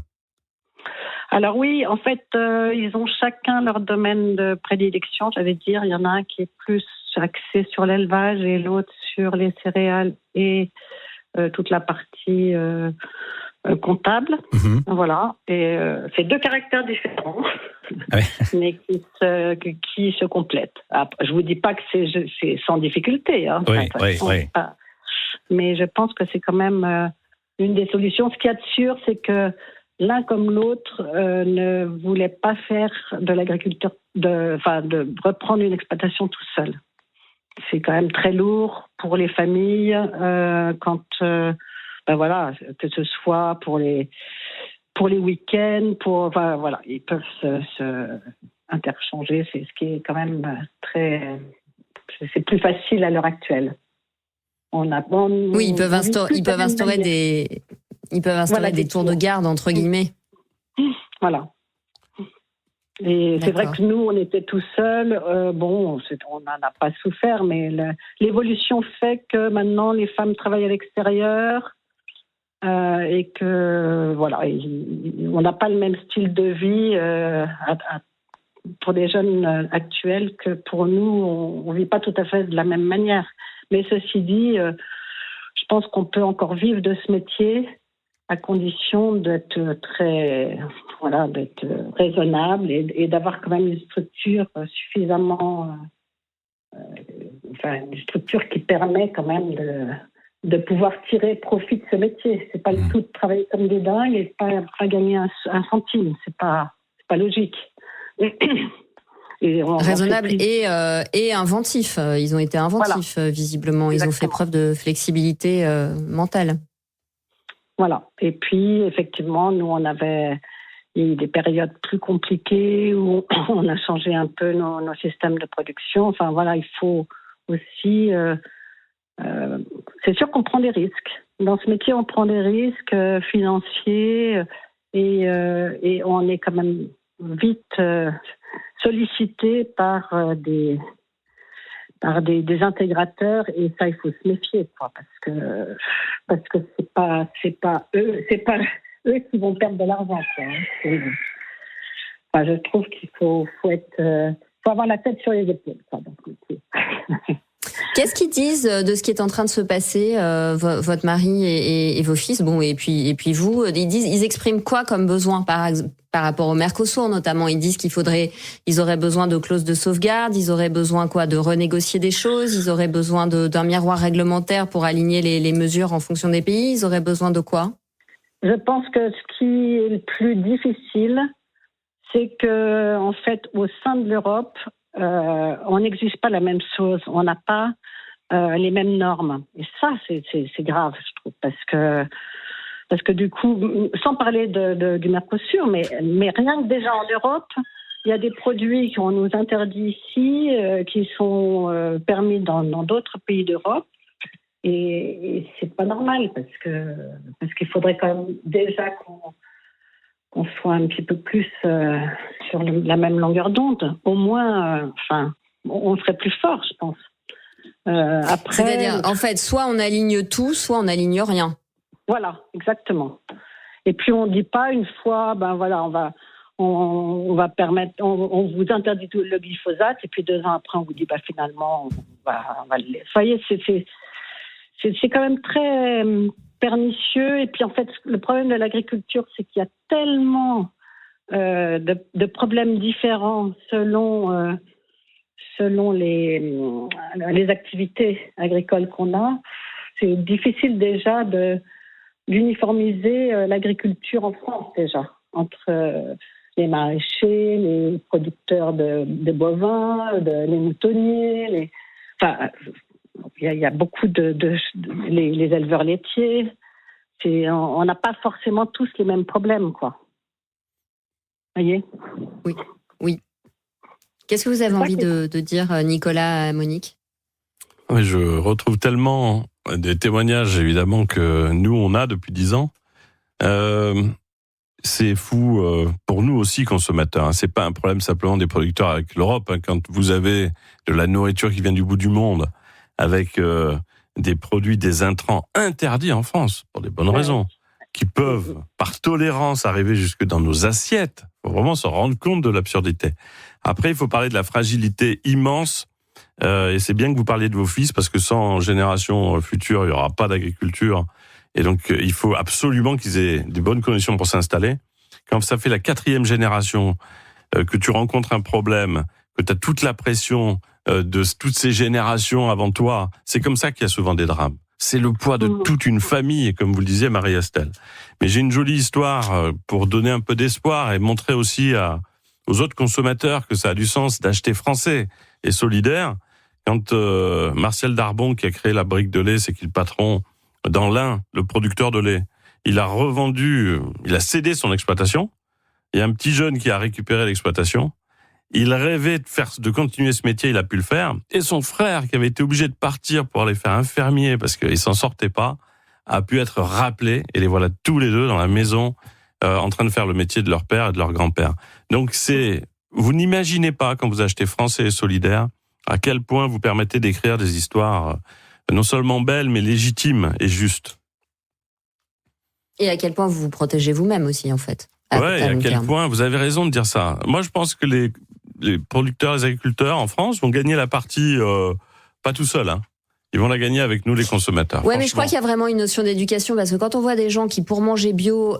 Alors oui, en fait, ils ont chacun leur domaine de prédilection, j'allais dire. Il y en a un qui est plus axé sur l'élevage et l'autre sur les céréales et toute la partie comptable. Voilà. Et c'est 2 caractères différents, mais qui se complètent. Je vous dis pas que c'est sans difficulté. Hein, oui. Mais je pense que c'est quand même une des solutions. Ce qu'il y a de sûr, c'est que l'un comme l'autre ne voulait pas faire de l'agriculture, de reprendre une exploitation tout seul. C'est quand même très lourd pour les familles quand, que ce soit pour les week-ends, voilà, ils peuvent interchanger. C'est ce qui est quand même c'est plus facile à l'heure actuelle. Oui, ils peuvent instaurer des tours de garde, entre guillemets. Voilà. Et c'est vrai que nous, on était tout seuls. On n'en a pas souffert, mais l'évolution fait que maintenant, les femmes travaillent à l'extérieur et que, voilà, on n'a pas le même style de vie pour les jeunes actuels que pour nous. On ne vit pas tout à fait de la même manière. Mais ceci dit, je pense qu'on peut encore vivre de ce métier à condition d'être d'être raisonnable et d'avoir quand même une structure suffisamment, une structure qui permet quand même de pouvoir tirer profit de ce métier. C'est pas le tout de travailler comme des dingues et pas gagner un centime. C'est pas logique. Raisonnable et inventif. Ils ont été inventifs, visiblement. Ils ont fait preuve de flexibilité mentale. Voilà. Et puis, effectivement, nous, il y a eu des périodes plus compliquées où on a changé un peu nos systèmes de production. Enfin, voilà, il faut aussi... c'est sûr qu'on prend des risques. Dans ce métier, on prend des risques financiers et on est quand même vite sollicité par des intégrateurs, et ça, il faut se méfier, quoi, parce que c'est pas eux qui vont perdre de l'argent, quoi. Je trouve qu'il faut avoir la tête sur les épaules, quoi, dans ce métier. Qu'est-ce qu'ils disent de ce qui est en train de se passer, votre mari et vos fils, et puis vous? Ils expriment quoi comme besoin par rapport au Mercosur notamment? Ils disent ils auraient besoin de clauses de sauvegarde, ils auraient besoin de renégocier des choses, ils auraient besoin d'un miroir réglementaire pour aligner les mesures en fonction des pays, ils auraient besoin de quoi? Je pense que ce qui est le plus difficile, c'est que, en fait, au sein de l'Europe, on n'exige pas la même chose, on n'a pas les mêmes normes. Et ça, c'est grave, je trouve, parce que du coup, sans parler du Mercosur, mais rien que déjà en Europe, il y a des produits qu'on nous interdit ici, qui sont permis dans d'autres pays d'Europe, et c'est pas normal, parce qu'il faudrait quand même déjà qu'on soit un petit peu plus sur la même longueur d'onde. Au moins, on serait plus fort, je pense. Après, c'est-à-dire, en fait, soit on aligne tout, soit on n'aligne rien. Voilà, exactement. Et puis on ne dit pas une fois, on va permettre, on vous interdit tout le glyphosate, et puis 2 ans après on vous dit, finalement, on va le... Vous voyez, c'est quand même très pernicieux. Et puis en fait, le problème de l'agriculture, c'est qu'il y a tellement de problèmes différents selon les activités agricoles qu'on a. C'est difficile déjà d'uniformiser l'agriculture en France, déjà, entre les maraîchers, les producteurs de bovins, les moutonniers, il y a beaucoup les éleveurs laitiers. On n'a pas forcément tous les mêmes problèmes, quoi. Vous voyez ? Oui. Qu'est-ce que vous avez envie de dire, Nicolas, à Monique ? Oui, je retrouve tellement des témoignages, évidemment, que nous, on a depuis 10 ans. C'est fou pour nous aussi, consommateurs. C'est pas un problème simplement des producteurs avec l'Europe. Quand vous avez de la nourriture qui vient du bout du monde, avec des produits, des intrants interdits en France, pour des bonnes raisons, qui peuvent, par tolérance, arriver jusque dans nos assiettes. Il faut vraiment se rendre compte de l'absurdité. Après, il faut parler de la fragilité immense, et c'est bien que vous parliez de vos fils, parce que sans génération future, il n'y aura pas d'agriculture, et donc il faut absolument qu'ils aient des bonnes conditions pour s'installer. Quand ça fait la 4e génération que tu rencontres un problème, que tu as toute la pression de toutes ces générations avant toi, c'est comme ça qu'il y a souvent des drames. C'est le poids de toute une famille, comme vous le disiez, Marie-Estelle. Mais j'ai une jolie histoire pour donner un peu d'espoir et montrer aussi aux autres consommateurs que ça a du sens d'acheter français et solidaire. Quand Martial Darbon, qui a créé la brique de lait, c'est qu'il patron dans l'Ain, le producteur de lait, il a cédé son exploitation. Il y a un petit jeune qui a récupéré l'exploitation. Il rêvait de continuer ce métier, il a pu le faire. Et son frère, qui avait été obligé de partir pour aller faire infirmier parce qu'il s'en sortait pas, a pu être rappelé. Et les voilà tous les deux dans la maison, en train de faire le métier de leur père et de leur grand-père. Donc vous n'imaginez pas, quand vous achetez Français et Solidaire, à quel point vous permettez d'écrire des histoires non seulement belles, mais légitimes et justes. Et à quel point vous vous protégez vous-même aussi, en fait. Ouais, et à quel point, vous avez raison de dire ça. Moi, je pense que les producteurs, les agriculteurs en France vont gagner la partie, pas tout seuls, hein. Ils vont la gagner avec nous, les consommateurs. Ouais, mais je crois qu'il y a vraiment une notion d'éducation, parce que quand on voit des gens qui, pour manger bio,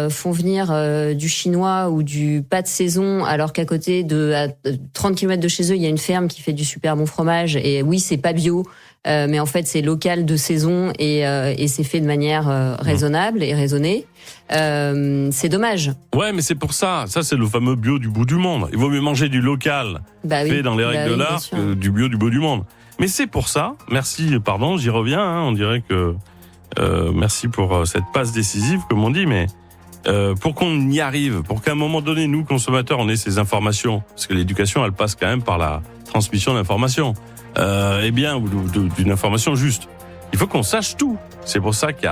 font venir du chinois ou du pas de saison, alors qu'à côté à 30 km de chez eux, il y a une ferme qui fait du super bon fromage, et oui, c'est pas bio, mais en fait, c'est local de saison, et c'est fait de manière raisonnable et raisonnée. C'est dommage. Ouais, mais c'est pour ça. Ça, c'est le fameux bio du bout du monde. Il vaut mieux manger du local, fait dans les règles de l'art, que du bio du bout du monde. Mais c'est pour ça, j'y reviens, hein, on dirait que merci pour cette passe décisive, comme on dit, mais pour qu'on y arrive, pour qu'à un moment donné, nous, consommateurs, on ait ces informations, parce que l'éducation, elle passe quand même par la transmission d'informations, d'une information juste. Il faut qu'on sache tout. C'est pour ça qu'il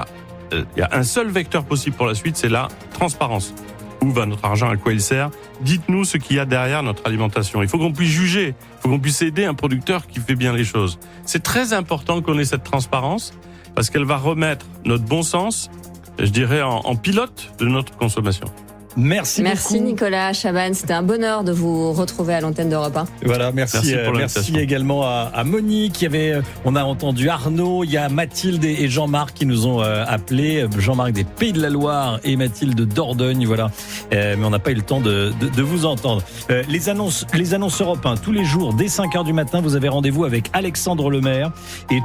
y a un seul vecteur possible pour la suite, c'est la transparence. Où va notre argent, à quoi il sert? Dites-nous ce qu'il y a derrière notre alimentation. Il faut qu'on puisse juger, il faut qu'on puisse aider un producteur qui fait bien les choses. C'est très important qu'on ait cette transparence parce qu'elle va remettre notre bon sens, je dirais, en pilote de notre consommation. Merci beaucoup. Nicolas Chaban, c'était un bonheur de vous retrouver à l'antenne d'Europe 1. Voilà, merci également à Monique. On a entendu Arnaud, il y a Mathilde et Jean-Marc qui nous ont appelés. Jean-Marc des Pays de la Loire et Mathilde de Dordogne, voilà. Mais on n'a pas eu le temps de vous entendre. Les annonces Europe 1, tous les jours dès 5h du matin, vous avez rendez-vous avec Alexandre Lemaire et